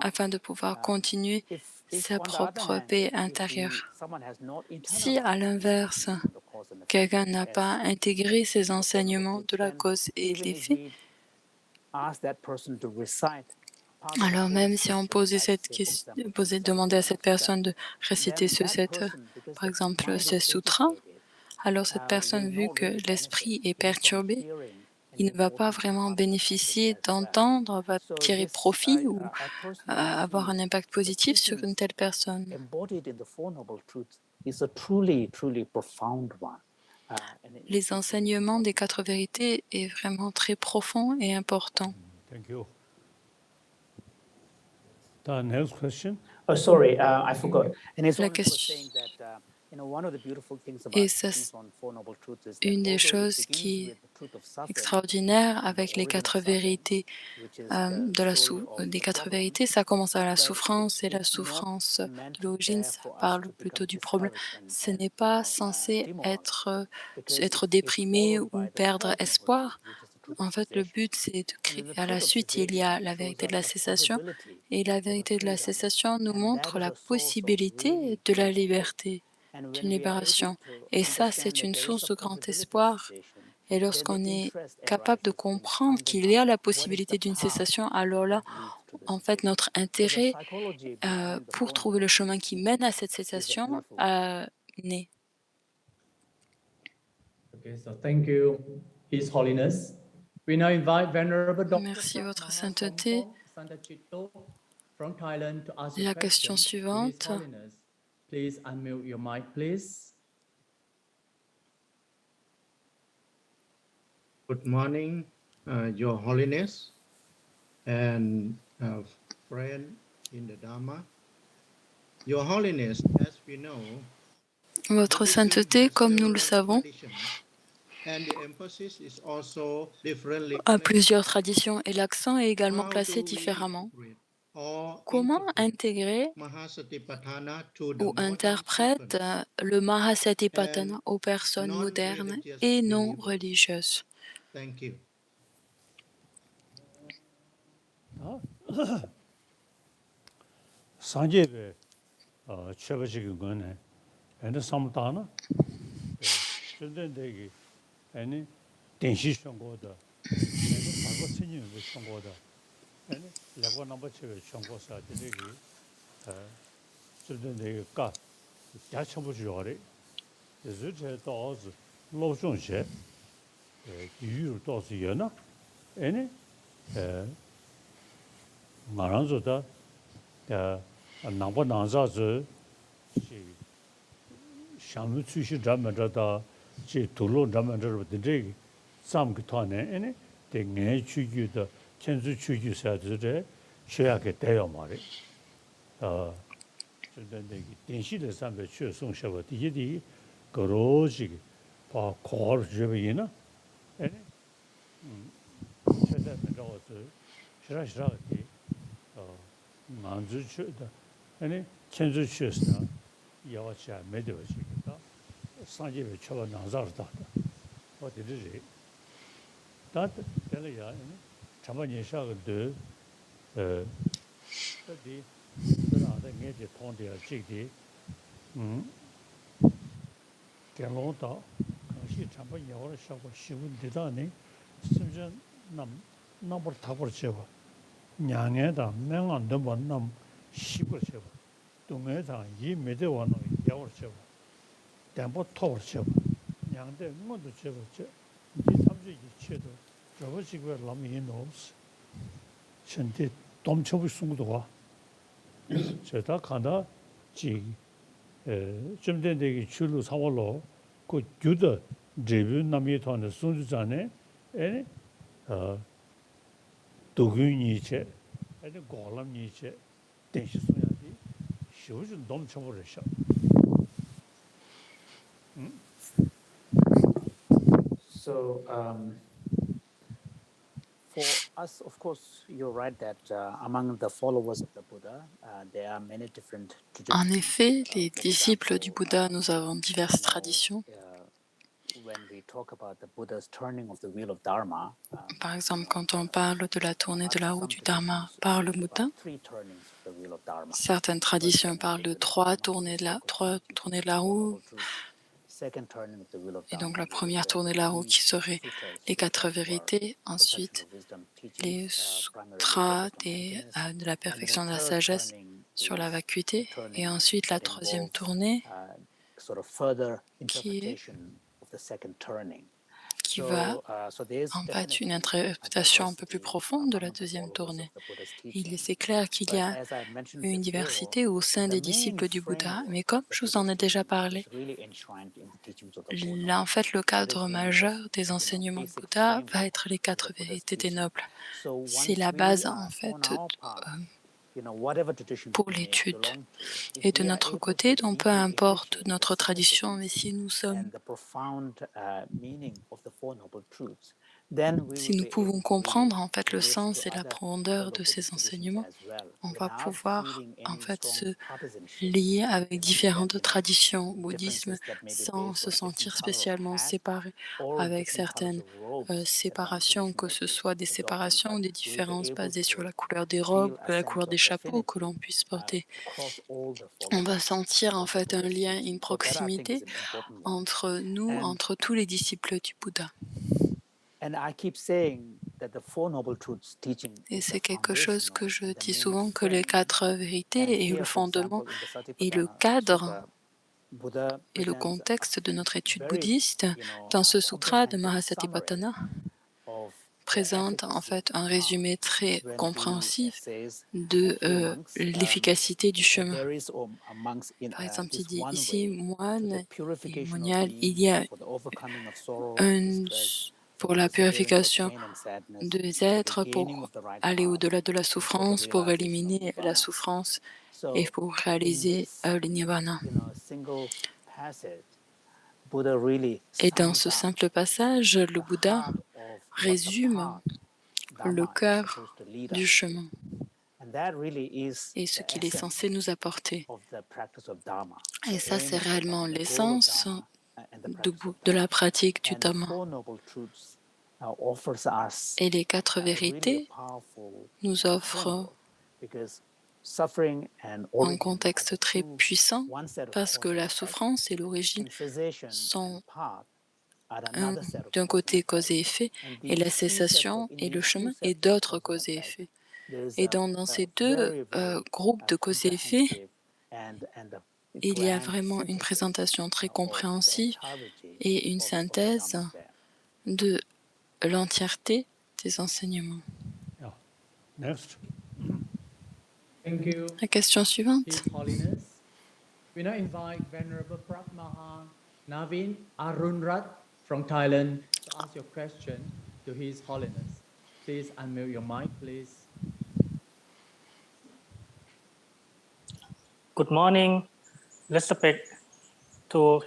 afin de pouvoir continuer sa propre paix intérieure. Si, à l'inverse, quelqu'un n'a pas intégré ces enseignements de la cause et l'effet, alors même si on posait demandait à cette personne de réciter par exemple, ce sutra, alors cette personne, vu que l'esprit est perturbé, il ne va pas vraiment bénéficier d'entendre, va tirer profit ou avoir un impact positif sur une telle personne. Les enseignements des 4 vérités est vraiment très profond et important. Thank you. The next question. Oh, sorry, I forgot. La question. Et ça, une des choses qui est extraordinaire avec les 4 vérités des 4 vérités, ça commence à la souffrance, et la souffrance de l'origine, ça parle plutôt du problème. Ce n'est pas censé être déprimé ou perdre espoir. En fait, le but, c'est de créer. À la suite, il y a la vérité de la cessation, et la vérité de la cessation nous montre la possibilité de la liberté, d'une libération. Et ça, c'est une source de grand espoir. Et lorsqu'on est capable de comprendre qu'il y a la possibilité d'une cessation, alors là, en fait, notre intérêt pour trouver le chemin qui mène à cette cessation naît. Okay, so thank you, His Holiness. We now invite Venerable Dr. Merci, Votre Sainteté. From Thailand to ask La question suivante. His Holiness. Please unmute your mic, please. Good morning, Your Holiness and friend in the Dharma. Your Holiness, as we know, Votre sainteté, comme nous le savons, a plusieurs traditions et l'accent est également placé différemment. Comment intégrer ou interprète le Mahasatipatthana aux personnes modernes et non religieuses? 산제베 최버지긴 거네. 애는 삼다나. 전된대기 아니電子 청고다. 애는 바고 신임의 청고다. 아니 레고 넘버 최의 청고사 되기 전된대기 까 야청부지 요래. 그래서 또 로종제 유유 도스 연나. 아니 말한서다 남부 남자즈 샤무 추시 담마다 지 돌로 담마들 되게 삼그 타네 에네 대내 추규다 천수 추규사들에 쉬야게 돼요 말이 저런데電子의 삼배 최송샤버 디디 거로지 바 코르 제베이나 에네 최대 면적어서 시라시라기 만주추다 아니 천주추스나 야와차 메드버시다 산제베 쳐가 나자르다 어디지 다 될이야 참반예샤거드 어디 그러다 내게 통되어 지기 개론다 당시 참반 야와를 샤고 시운데다네 심지어 남버 타버 쳐봐 냥에다 맹안도 만남 시벌 쳐봐 동에다 이 메데와노 야월 쳐봐 담보 토버 쳐봐 냥데 뭐도 쳐봐 이 삼지 쳐도 저버지고 라미에 놓스 천대 dom쳐볼 수도 와 저다 간다 지좀 된데기 줄로 사월로 그 주더 제비 남이 돈의 순주자네 에 도균이체 아니 고람이체 대시소야디 쇼준 넘쳐버렸어. So for us, of course, you're right that among the followers of the Buddha, there are many different En traditions. effet, les disciples du Bouddha, nous avons diverses traditions. When we talk about the Buddha's turning of the wheel of Dharma, Par exemple, quand on parle de la tournée de la roue du Dharma par le Bouddha, certaines traditions parlent de trois tournées de la roue. Et donc la première tournée de la roue qui serait les quatre vérités, ensuite les sutras de la perfection de la sagesse sur la vacuité, et ensuite la troisième tournée qui va en fait une interprétation un peu plus profonde de la deuxième tournée. C'est clair qu'il y a une diversité au sein des disciples du Bouddha, mais comme je vous en ai déjà parlé, là en fait le cadre majeur des enseignements du Bouddha va être les quatre vérités des nobles. C'est la base en fait pour l'étude. Et de notre côté, donc peu importe notre tradition, mais si nous pouvons comprendre en fait le sens et la profondeur de ces enseignements, on va pouvoir en fait se lier avec différentes traditions bouddhisme sans se sentir spécialement séparé, avec certaines séparations, que ce soit des séparations ou des différences basées sur la couleur des robes, la couleur des chapeaux que l'on puisse porter. On va sentir en fait un lien, une proximité entre nous, entre tous les disciples du Bouddha. Et c'est quelque chose que je dis souvent, que les quatre vérités et le fondement et le cadre et le contexte de notre étude bouddhiste dans ce sutra de Mahasatipatthana présente en fait un résumé très compréhensif de l'efficacité du chemin. Par exemple, il dit ici, moine et monial, il y a pour la purification des êtres, pour aller au-delà de la souffrance, pour éliminer la souffrance et pour réaliser le nirvana. Et dans ce simple passage, le Bouddha résume le cœur du chemin et ce qu'il est censé nous apporter. Et ça, c'est réellement l'essence de la pratique du Dhamma. Et les 4 vérités nous offrent un contexte très puissant parce que la souffrance et l'origine sont d'un côté cause et effet, et la cessation et le chemin est d'autres cause et effet. Et dans ces 2 groupes de cause et effet, il y a vraiment une présentation très compréhensive et une synthèse de l'entièreté des enseignements. Yeah. Next. Thank you, La question suivante. His Holiness. We now invite Venerable Prabhupada Navin Arunrat from Thailand to ask your question to His Holiness. Please unmute your mic, please. Good morning. Respect to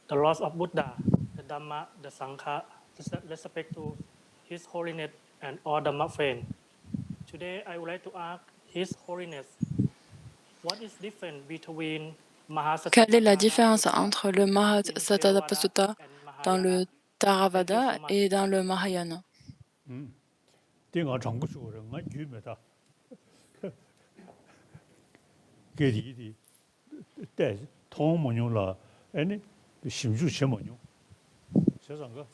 the laws of Buddha, the Dhamma, the Sangha. Respect to His Holiness and all Dhamma friends. Today, I would like to ask His Holiness, what is different between Quelle est la différence entre le Mahasatthapa Sutta dans le Theravada et dans le Mahayana? 띵아 정부식으로 nga 주메다 게리디 때 통모뇽라 아니 심주 쳔모뇽 세상가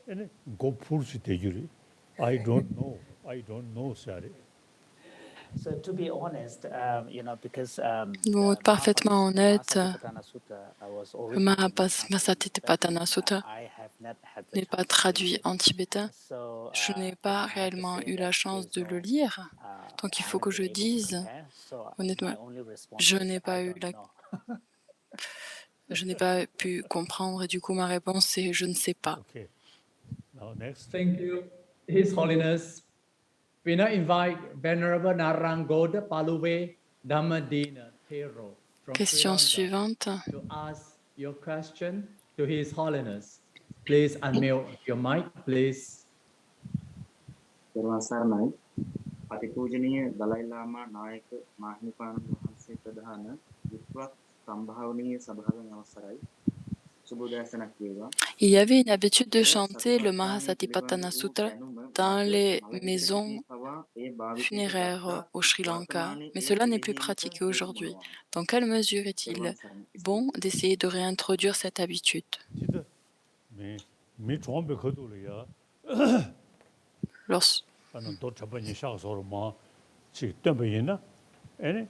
아니 고풀스 대주리 I don't know 사리. So to be honest, because Pour être parfaitement honnête, le Mahasatthapa Sutta n'est pas traduit en tibétain. Je n'ai pas réellement eu la chance de le lire, donc il faut que je dise, honnêtement, je n'ai pas pu comprendre et du coup ma réponse est je ne sais pas. Okay. Now next. Thank you, His Holiness. We now invite Venerable Narangoda Paluwe Dhammadina Thero from Question Sri Lanka suivante. to ask your question to His Holiness. Please unmute your mic, please. සරණයි අතිපූජනීය දලයි ලාමා නායක මාහිමිපාණන් වහන්සේ ප්‍රධාන විද්වත් සම්භාවනීය සභාවෙන් අවසරයි සුබෝදෑසනක් වේවා. Il y avait une habitude de chanter le Mahasatipatthana Sutra dans les maisons funéraires au Sri Lanka, mais cela n'est plus pratiqué aujourd'hui. Dans quelle mesure est-il bon d'essayer de réintroduire cette habitude? 미 좋은데 거둘이야. Lorsque 나는 또 저번에 샤워소로만 지금 때문에나 아니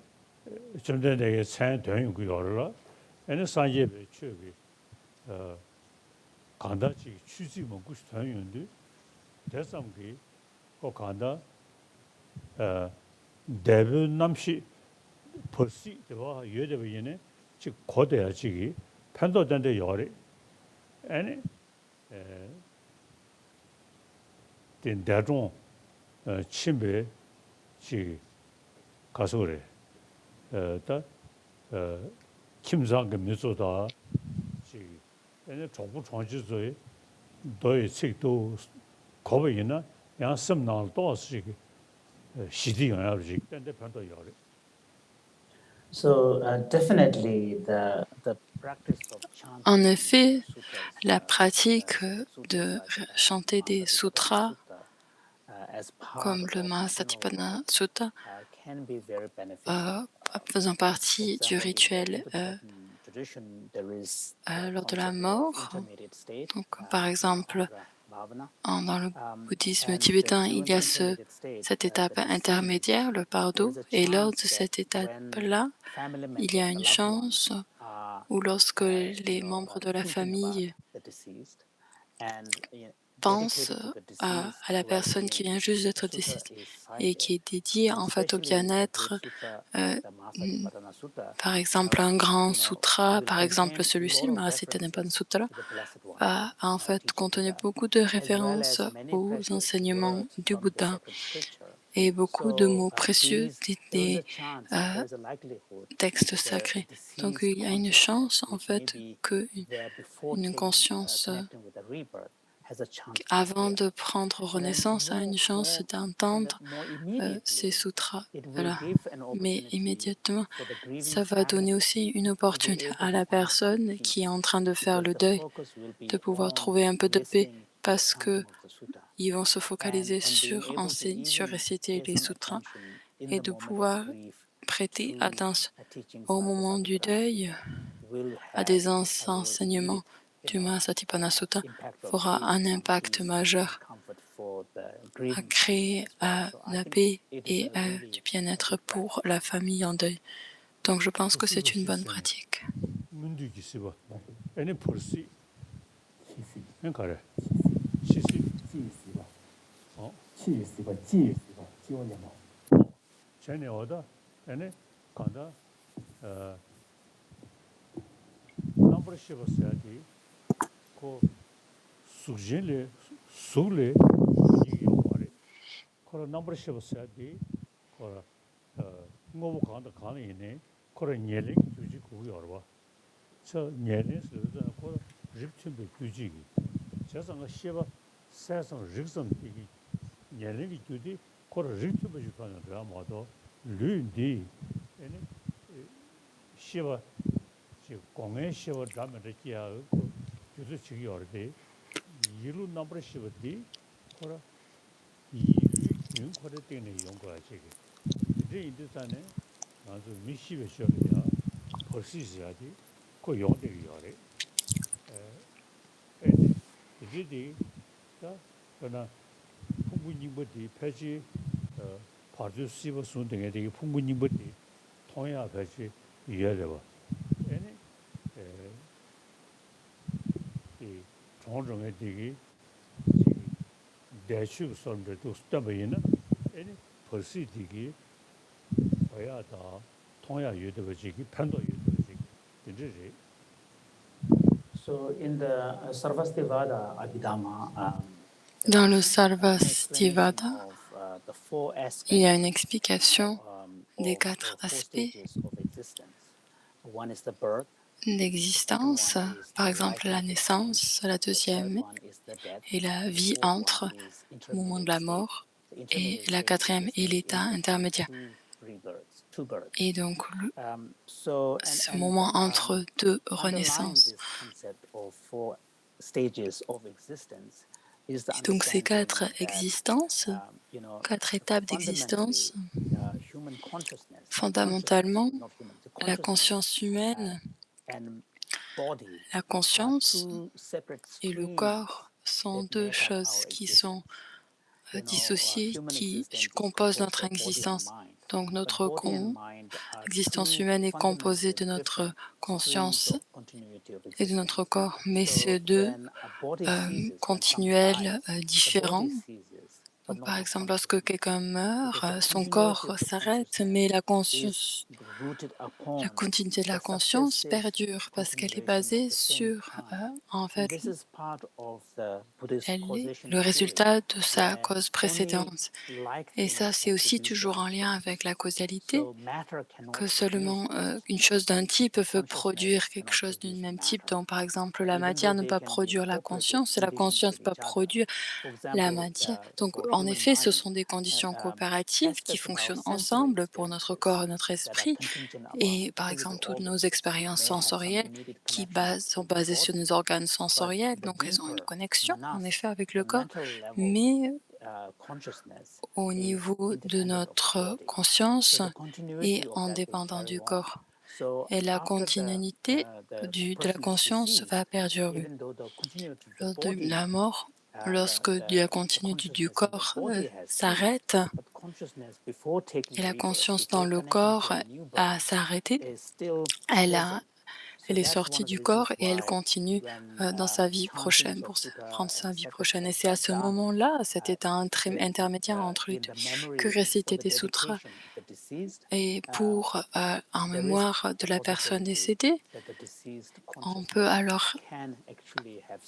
좀더 내가 산 되는 거 알아. 아니 산예배 추비 간다지 취지 먹고 싶다는데 대상기 그 간다 대부 남시 벌시 대와 여대비네 즉 고대야지 편도된데 요리 아니 된 대중 침배 지 가서 그래 다 김상금 미소다 지 얘네 정부 정치소에 너의 책도 거기나 양 섬나를 또시 시디 영향을 근데 편도 요리. So definitely the practice of chanting En effet, la pratique de chanter des sutras comme le Mahasatipatthana Sutta can be very beneficial. faisant partie du rituel lors de la mort. Donc, par exemple, dans le bouddhisme tibétain, il y a cette étape intermédiaire, le bardo, et lors de cette étape-là, il y a une chance où lorsque les membres de la famille pensent à la personne qui vient juste d'être décédée et qui est dédiée en fait au bien-être, par exemple un grand sutra, par exemple celui-ci, le Mahasatthana Sutra, en fait contenait beaucoup de références aux enseignements du Bouddha. et beaucoup de mots précieux des textes sacrés. Donc il y a une chance en fait qu'une conscience avant de prendre renaissance a une chance d'entendre ces sutras. Voilà. Mais immédiatement, ça va donner aussi une opportunité à la personne qui est en train de faire le deuil de pouvoir trouver un peu de paix parce que ils vont se focaliser sur réciter les sutras et de pouvoir prêter attention au moment du deuil à des enseignements du Mahasatipana Sutta fera un impact majeur à créer la paix et du bien-être pour la famille en deuil. Donc je pense que c'est une bonne pratique. Dans le Sarvastivada, il y a une explication des 4 aspects d'existence, par exemple la naissance, la deuxième est la vie entre le moment de la mort et la 4e est l'état intermédiaire. Et donc, ce moment entre 2 renaissances. Et donc, ces 4 existences, 4 étapes d'existence, fondamentalement, la conscience humaine, la conscience et le corps sont 2 choses qui sont dissociées, qui composent notre existence. Donc notre existence humaine est composée de notre conscience et de notre corps, mais ces 2 continuels différents. Donc, par exemple, lorsque quelqu'un meurt, son corps s'arrête, mais la continuité de la conscience perdure parce qu'elle est basée sur, en fait, le résultat de sa cause précédente. Et ça, c'est aussi toujours en lien avec la causalité, que seulement une chose d'un type peut produire quelque chose du même type. Donc, par exemple, la matière ne peut pas produire la conscience, et la conscience ne peut pas produire la matière. Donc, en effet, ce sont des conditions coopératives qui fonctionnent ensemble pour notre corps et notre esprit. Et, par exemple, toutes nos expériences sensorielles qui sont basées sur nos organes sensoriels, donc elles ont une connexion, en effet, avec le corps, mais au niveau de notre conscience et indépendant du corps. Et la continuité de la conscience va perdurer. Lors de la mort, lorsque la continuité du corps s'arrête et la conscience dans le corps a s'arrêté, elle est sortie du corps et elle continue dans sa vie prochaine, pour prendre sa vie prochaine. Et c'est à ce moment-là, cet état intermédiaire entre les 2, que réciter des sutras. Et pour, en mémoire de la personne décédée, on peut alors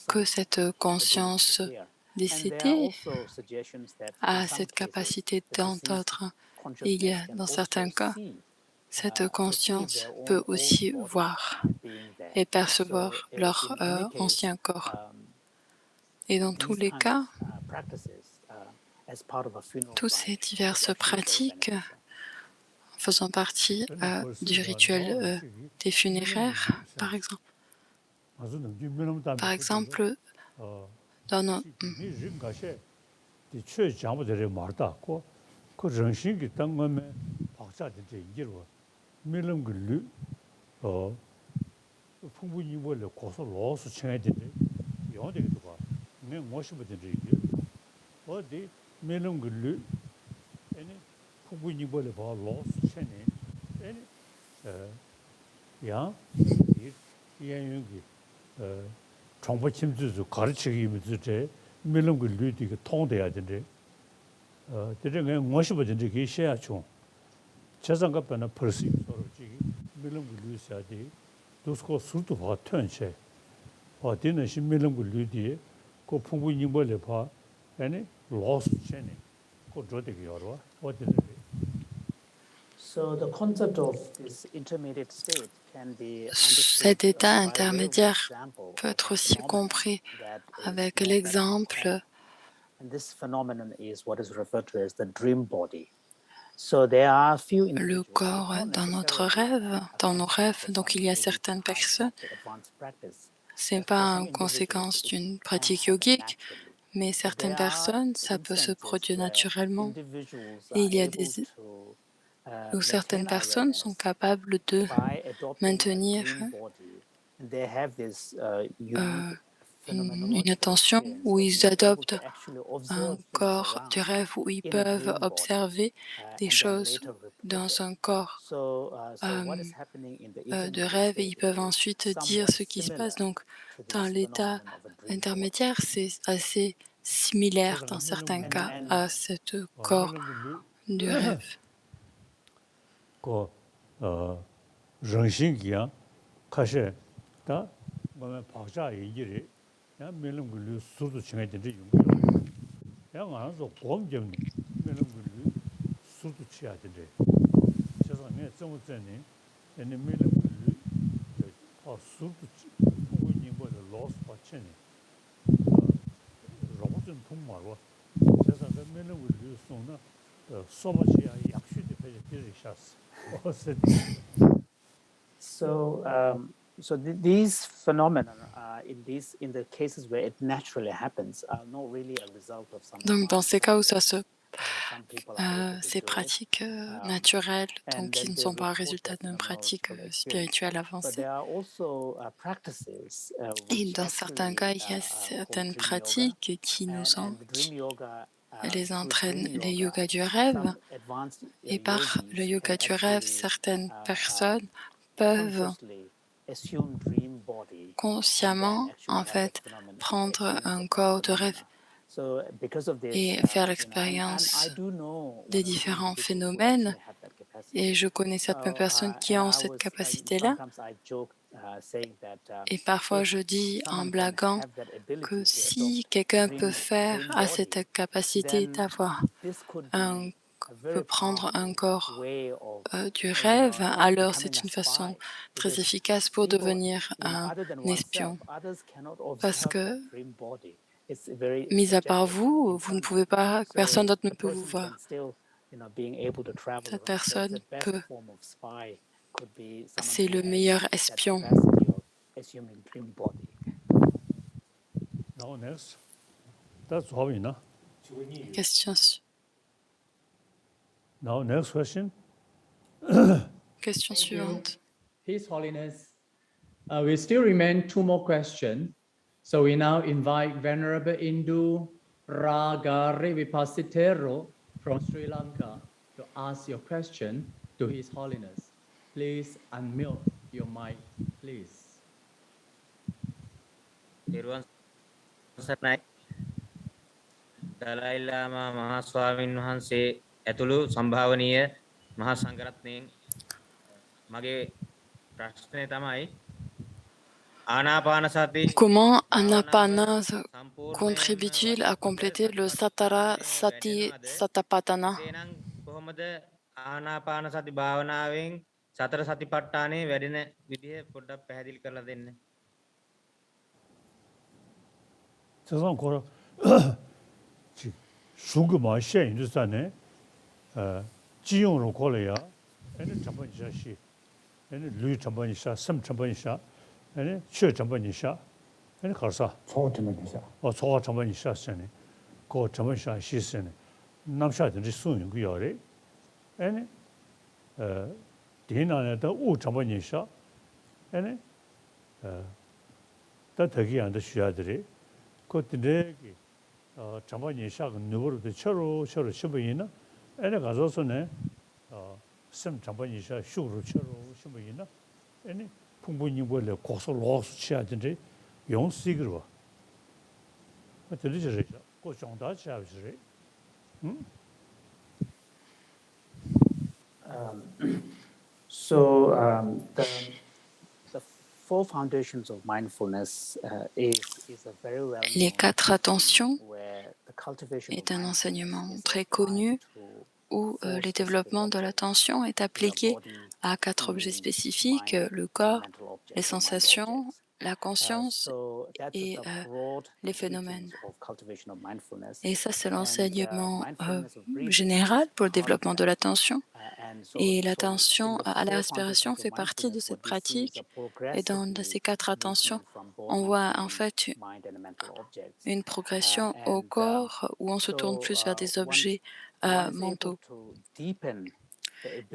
que cette conscience décédé a cette capacité d'entendre. Il y a, dans certains cas, cette conscience peut aussi voir et percevoir leur ancien corps. Et dans tous les cas, toutes ces diverses pratiques faisant partie du rituel des funéraires, par exemple. Par exemple, dans nos... Cet état intermédiaire peut être aussi compris avec l'exemple le corps dans notre rêve, dans nos rêves. Donc il y a certaines personnes, ce n'est pas une conséquence d'une pratique yogique, mais certaines personnes, ça peut se produire naturellement. Et il y a des où certaines personnes sont capables de maintenir une attention où ils adoptent un corps du rêve où ils peuvent observer des choses dans un corps de rêve et ils peuvent ensuite dire ce qui se passe. Donc, dans l'état intermédiaire, c'est assez similaire dans certains cas à ce corps du rêve. So these phenomena, in the cases where it naturally happens, are not really a result of something. Donc, dans ces cas où ça se ces pratiques naturelles, donc qui ne sont pas un résultat d'une pratique spirituelle avancée. Et dans certains cas, il y a certaines pratiques qui nous les entraînent, les yogas du rêve. Et par le yoga du rêve, certaines personnes peuvent consciemment, en fait, prendre un corps de rêve et faire l'expérience des différents phénomènes. Et je connais certaines personnes qui ont cette capacité-là. Et parfois, je dis en blaguant que si quelqu'un a cette capacité d'avoir peut prendre un corps du rêve, alors c'est une façon très efficace pour devenir un espion. Parce que, mis à part vous, vous ne pouvez pas, personne d'autre ne peut vous voir. Cette personne peut. C'est le meilleur espion. Question. Now, next question. Question suivante. His Holiness, we still remain 2 more questions. So we now invite Venerable Indu Ragari Vipasitero from Sri Lanka to ask your question to His Holiness. Please unmute your mic, please. Dalai Lama Mahaswamin Wahanse ඇතුළු සම්භාවනීය මහා සංඝරත්නයෙන් මගේ ප්‍රශ්නේ තමයි comment Anapana contribue-t-il à compléter le Satara Sati Satapatthana? එසේනම් කොහොමද ආනාපාන සති භාවනාවෙන් සතර සතිපට්ඨානේ වැඩෙන විදිය පොඩ්ඩක් පැහැදිලි කරලා දෙන්න. 세상 거라 중국마 현인도산에 지용으로 걸어야 얘는 전번이샤시 얘는 류 전번이샤 섬 전번이샤 얘는 쉐 전번이샤 얘는 가서 초 전번이샤 초 전번이샤 세네 고 전번이샤 시세네 남샤든지 수용 그 요래 얘는 디나에다 우 전번이샤 얘는 다 되게 안 되셔야들이 그때 전번이 시작은 누구로도 처로 심어이나 애네 가서서네 심 전번이 시작 쇼로 처로 심어이나 애네 풍부히 원래 고소 로스 치야든지 용식으로 들리죠 그 정도 잡으시래 So the four foundations of mindfulness is a very well Les 4 attentions where the cultivation est un enseignement très connu où le développement de l'attention est appliqué à 4 objets spécifiques, le corps, les sensations, la conscience et les phénomènes. Et ça, c'est l'enseignement général pour le développement de l'attention. Et l'attention à la respiration fait partie de cette pratique. Et dans ces 4 attentions, on voit en fait une progression au corps où on se tourne plus vers des objets mentaux.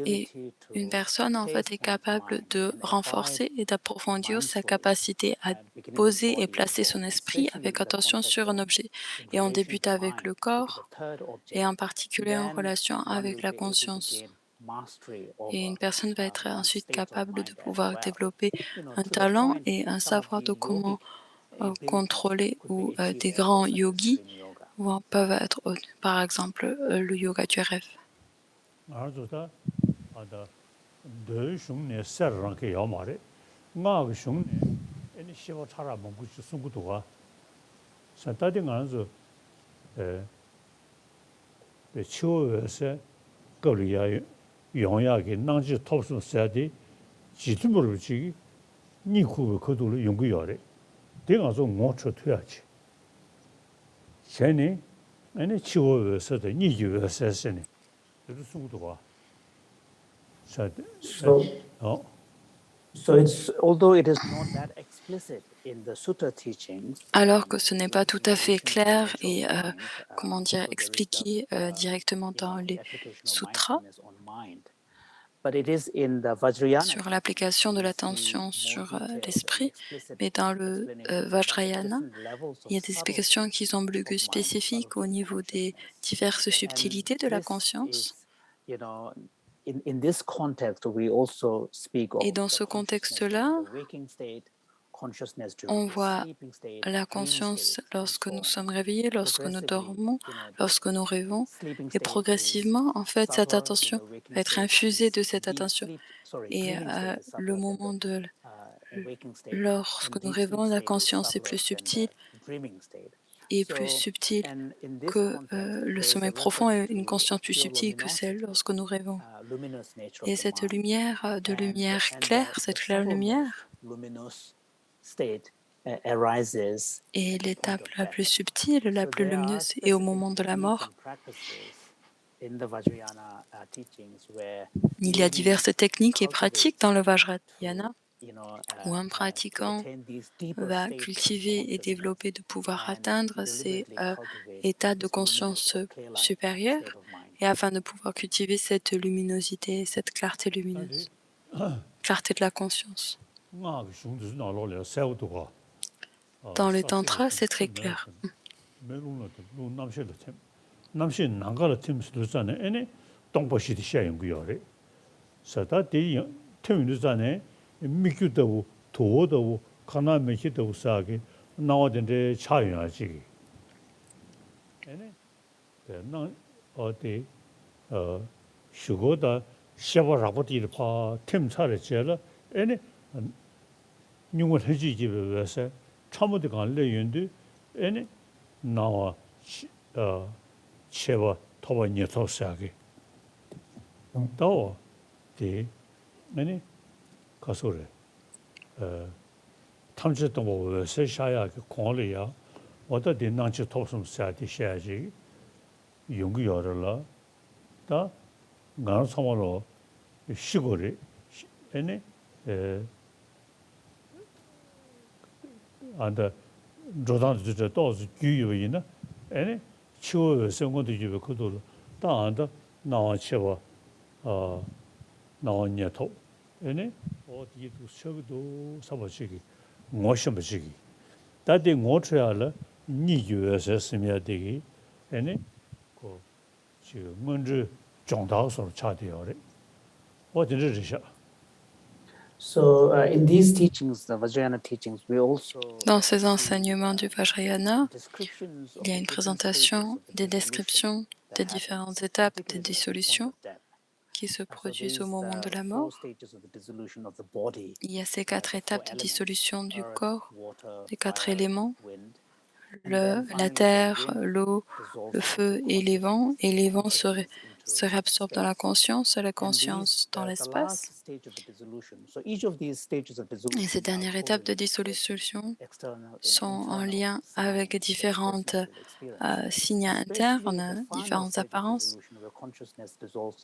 Et une personne, en fait, est capable de renforcer et d'approfondir sa capacité à poser et placer son esprit avec attention sur un objet. Et on débute avec le corps, et en particulier en relation avec la conscience. Et une personne va être ensuite capable de pouvoir développer un talent et un savoir de comment contrôler ou des grands yogis peuvent être, par exemple, le yoga du rêve. 알도다 아다 더숑네 서랑게 요마레 나가 숑네 애니 시바 차라 먹고 숨고도가 산다딩 안서 치워서 거리야 용야게 낭지 톱스 세디 지tum으로 지기 니쿠 그도로 연구요래 내가서 뭐쳐 돼야지 쟤네 애니 치워서도 니주서서네 So it's although it is not that explicit in the sutta teachings. Alors que ce n'est pas tout à fait clair et comment dire expliqué directement dans les sutras sur l'application de l'attention sur l'esprit, mais dans le Vajrayana, il y a des explications qui sont plus spécifiques au niveau des diverses subtilités de la conscience. Et dans ce contexte-là, on voit la conscience lorsque nous sommes réveillés, lorsque nous dormons, lorsque nous rêvons. Et progressivement, en fait, cette attention va être infusée de cette attention. Et le moment de lorsque nous rêvons, la conscience est plus subtile et plus subtile que le sommeil profond et une conscience plus subtile que celle lorsque nous rêvons. Et cette lumière de lumière claire, cette claire lumière, et l'étape la plus subtile, la plus lumineuse, est au moment de la mort. Il y a diverses techniques et pratiques dans le Vajrayana où un pratiquant va cultiver et développer de pouvoir atteindre ces états de conscience supérieure et afin de pouvoir cultiver cette luminosité, cette clarté lumineuse, clarté de la conscience. Dans le Tantra, c'est très clair. 미규도 도도 가나메히도 사게 나와든데 차용하지. 에네. 나 어디 쉬고다 샤바라고디를 파 템차를 제라 에네 뉴을 해지지 버서 참모도 간래 연도 에네 나와 체바 토바 녀토사게 또 디 아니 가소래 탐지도 뭐 세샤야 그 공리야 어디 된난지 토좀 사디 샤지 용기여라 다 나는 성으로 시골이 아니 안다 조단도 또스 규유이나 아니 치워 생각도 주고 그도 다 안다 나와 치워 나와 녀토 아니 어디도 서도 사버지기 뭐셔버지기 다들 뭐트야라 니주에서 쓰면 되기 아니 그 지금 먼저 정다서로 차대요래 어디를 지셔 So in these teachings, the Vajrayana teachings, we also Dans ces enseignements du Vajrayana, il y a une présentation, des descriptions des différentes étapes des dissolutions qui se produisent au moment de la mort. Il y a ces 4 étapes de dissolution du corps, les 4 éléments, la terre, l'eau, le feu et les vents se réabsorbent dans la conscience et la conscience dans l'espace. Et ces dernières étapes de dissolution sont en lien avec différentes signes internes, différentes apparences.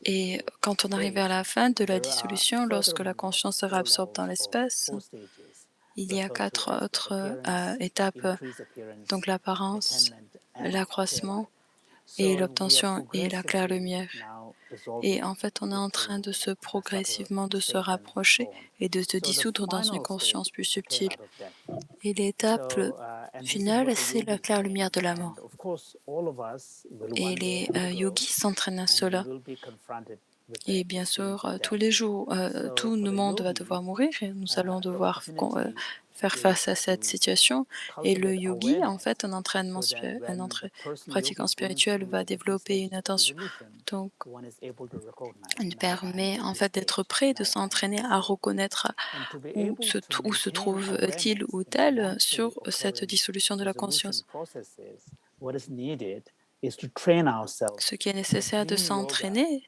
Et quand on arrive à la fin de la dissolution, lorsque la conscience se réabsorbe dans l'espace, il y a 4 autres étapes, donc l'apparence, l'accroissement et l'obtention et la claire lumière. Et en fait, on est en train de se progressivement de se rapprocher et de se dissoudre dans une conscience plus subtile. Et l'étape finale, c'est la claire lumière de la mort. Et les yogis s'entraînent à cela. Et bien sûr, tous les jours, tout le monde va devoir mourir et nous allons devoir faire face à cette situation. Et le yogi, en fait, pratiquant spirituel va développer une attention. Donc, il permet en fait d'être prêt, de s'entraîner à reconnaître où se trouve-t-il ou tel sur cette dissolution de la conscience. Ce qui est nécessaire de s'entraîner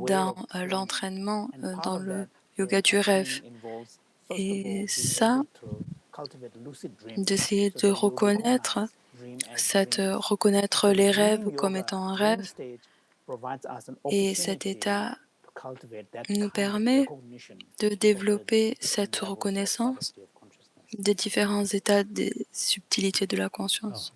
dans l'entraînement dans le yoga du rêve. Et ça, d'essayer de reconnaître les rêves comme étant un rêve. Et cet état nous permet de développer cette reconnaissance des différents états des subtilités de la conscience.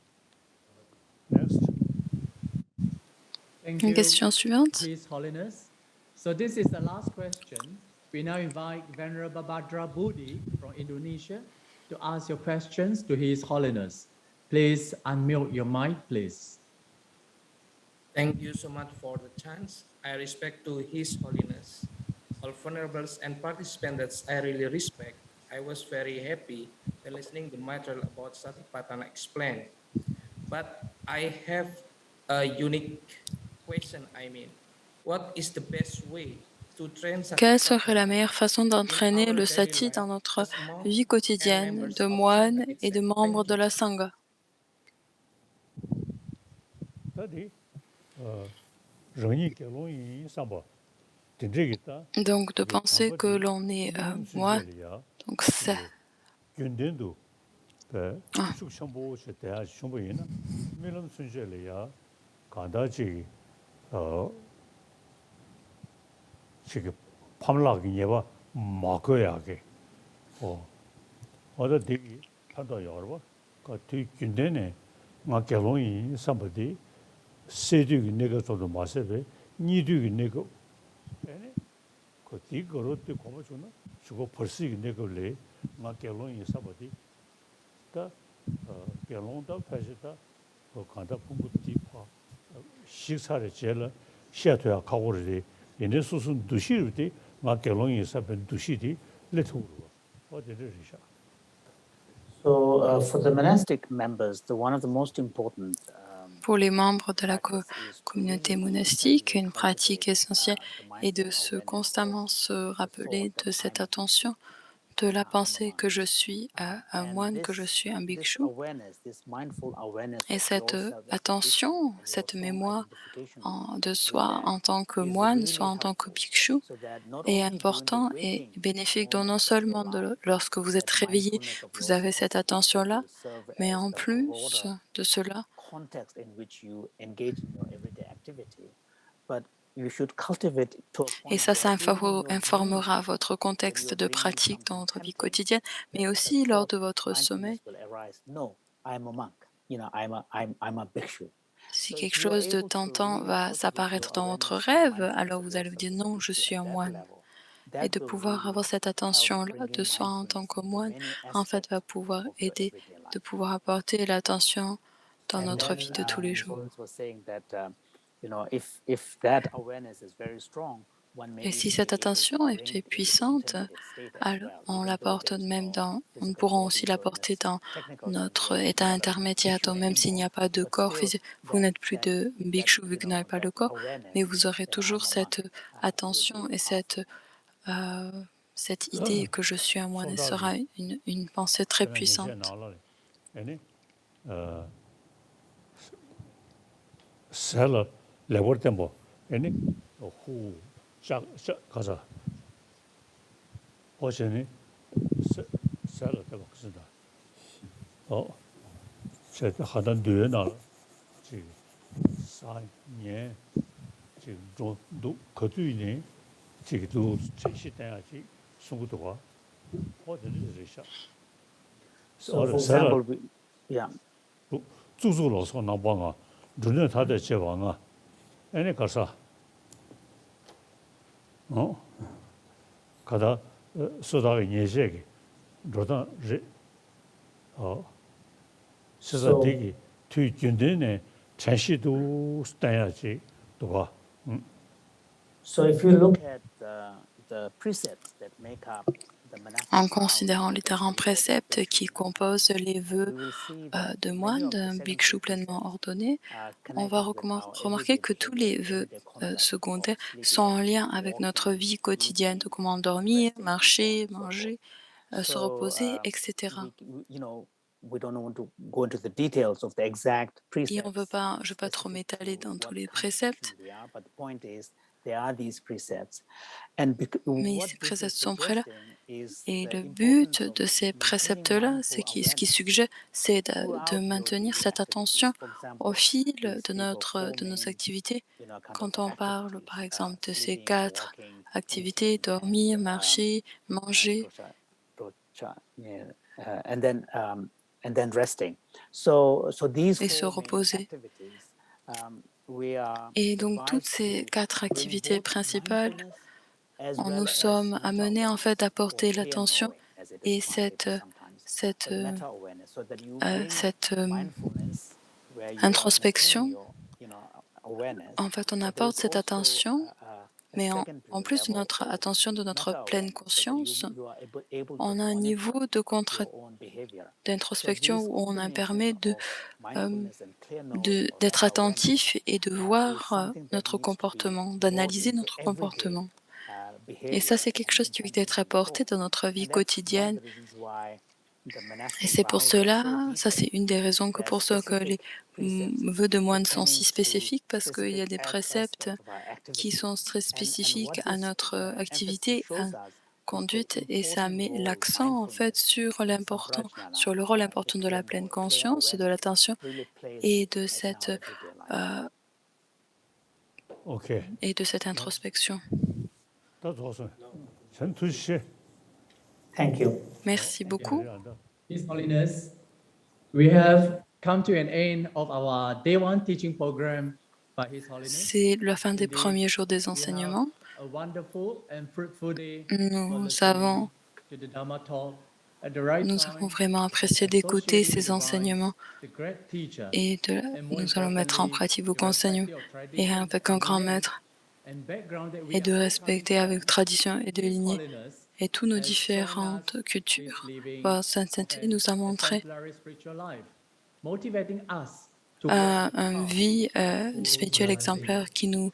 Une question suivante. His Holiness. So this is the last question. We now invite Venerable Bhadra Budi from Indonesia to ask your questions to His Holiness. Please unmute your mic, please. Thank you so much for the chance. I respect to His Holiness, all venerables and participants that I really respect. I was very happy listening to the material about Satipatthana explained. But I have a unique question. What is the best way to train Satipatthana? Quelle serait la meilleure façon d'entraîner le sati dans notre vie quotidienne de moines et de membres de la Sangha? Donc de penser que l'on est moine, donc c'est 세득이 내가 저도 마세베 니득이 내가 에네 그 뒤거로 때 고마주나 주고 벌써 내가래 나 결론이 사버디 다 결론도 패시다 그 간다 공부 뒤파 식사를 제일 시야도야 가고르리 얘네 수순 두시르디 나 결론이 사ben 두시디 레토로 어디를 시작. So for the monastic members, one of the most important pour les membres de la communauté monastique, une pratique essentielle est de constamment se rappeler de cette attention de la pensée que je suis un moine, que je suis un bhikshu. Et cette attention, cette mémoire de soi en tant que moine, soit en tant que bhikshu, est important et bénéfique. Donc non seulement lorsque vous êtes réveillé, vous avez cette attention-là, mais en plus de cela, et ça informera votre contexte de pratique dans votre vie quotidienne, mais aussi lors de votre sommeil. Si quelque chose de tentant va s'apparaître dans votre rêve, alors vous allez vous dire non, je suis un moine. Et de pouvoir avoir cette attention-là de soi en tant que moine, en fait, va pouvoir aider, de pouvoir apporter l'attention dans notre vie de tous les jours. Et si cette attention est puissante, alors on l'apporte même nous pourrons aussi l'apporter dans notre état intermédiaire. Donc même s'il n'y a pas de corps physique, vous n'êtes plus de bhikshu vu que vous n'avez pas le corps, mais vous aurez toujours cette attention et cette idée que je suis un moine, et sera une pensée très puissante. 가자. 어제는 살을 때 먹습니다. 제가 하던 뒤에나 지금 4년 지금 도 거두이네 지금도 제시돼야지 송구도가 어디를 이러셔. So for example, 주주로서 나방아 눈에 다들 제방아 애네 가서 가다 소다의 예제기 로다 세사되기 뒤균되네 자시도 스타야지 도와. So if you look at the precepts that make up the monastic En considérant les différents préceptes qui composent les vœux de moine, d'un bhikshu pleinement ordonné, on va remarquer que tous les vœux secondaires sont en lien avec notre vie quotidienne, de comment dormir, marcher, manger, se reposer, etc. Et on veut pas, je ne veux pas trop m'étaler dans tous les préceptes, mais ces préceptes sont prêts là. Et le but de ces préceptes-là, ce qui suggère, c'est de maintenir cette attention au fil de nos activités. Quand on parle, par exemple, de ces 4 activités, dormir, marcher, manger, et se reposer. Et donc, toutes ces 4 activités principales, nous sommes amenés en fait à porter l'attention et cette introspection. En fait, on apporte cette attention, mais en plus de notre attention, de notre pleine conscience, on a un niveau d'introspection où on a permis d'être attentif et de voir notre comportement, d'analyser notre comportement. Et ça, c'est quelque chose qui doit être apporté dans notre vie quotidienne. Et c'est pour cela, ça c'est une des raisons que pour ça que les vœux de moine sont si spécifiques, parce qu'il y a des préceptes qui sont très spécifiques à notre activité, à conduite, et ça met l'accent en fait sur le rôle important de la pleine conscience, de l'attention et de cette introspection. Thank you. Merci beaucoup. His Holiness, we have come to an end of our day 1 teaching program by His Holiness. C'est la fin des premiers jours des enseignements. A wonderful and fruitful day. Nous avons vraiment apprécié d'écouter ces enseignements et nous allons mettre en pratique vos enseignements et avec un grand maître et de respecter avec tradition et de lignée et toutes nos différentes cultures. Votre sainteté nous a montré une vie spirituelle exemplaire qui nous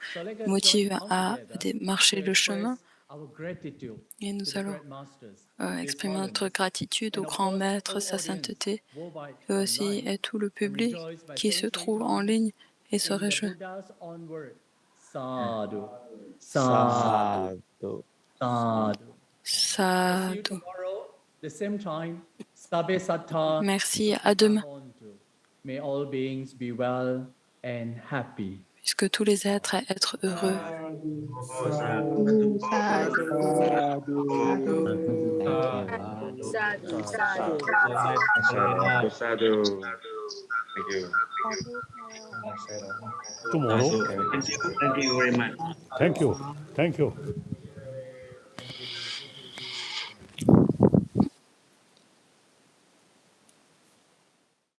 motive à marcher le chemin our gratitude Et to nous the allons great masters, exprimer His notre Holiness, gratitude au and of grand course, maître, all sa audience sainteté, worldwide et aussi online, et tout le and public rejoice by qui saying se three trouve en times ligne et se in the réjouit. Buddha's own word. Sadhu, Sadhu. sadhu. See you Sadhu. tomorrow, the same time. Sabe sattva. Merci, à demain, May all beings be well and happy. puisque tous les êtres être heureux. Sadhu. Thank you. Tomorrow. Thank you very much. Thank you. Thank you.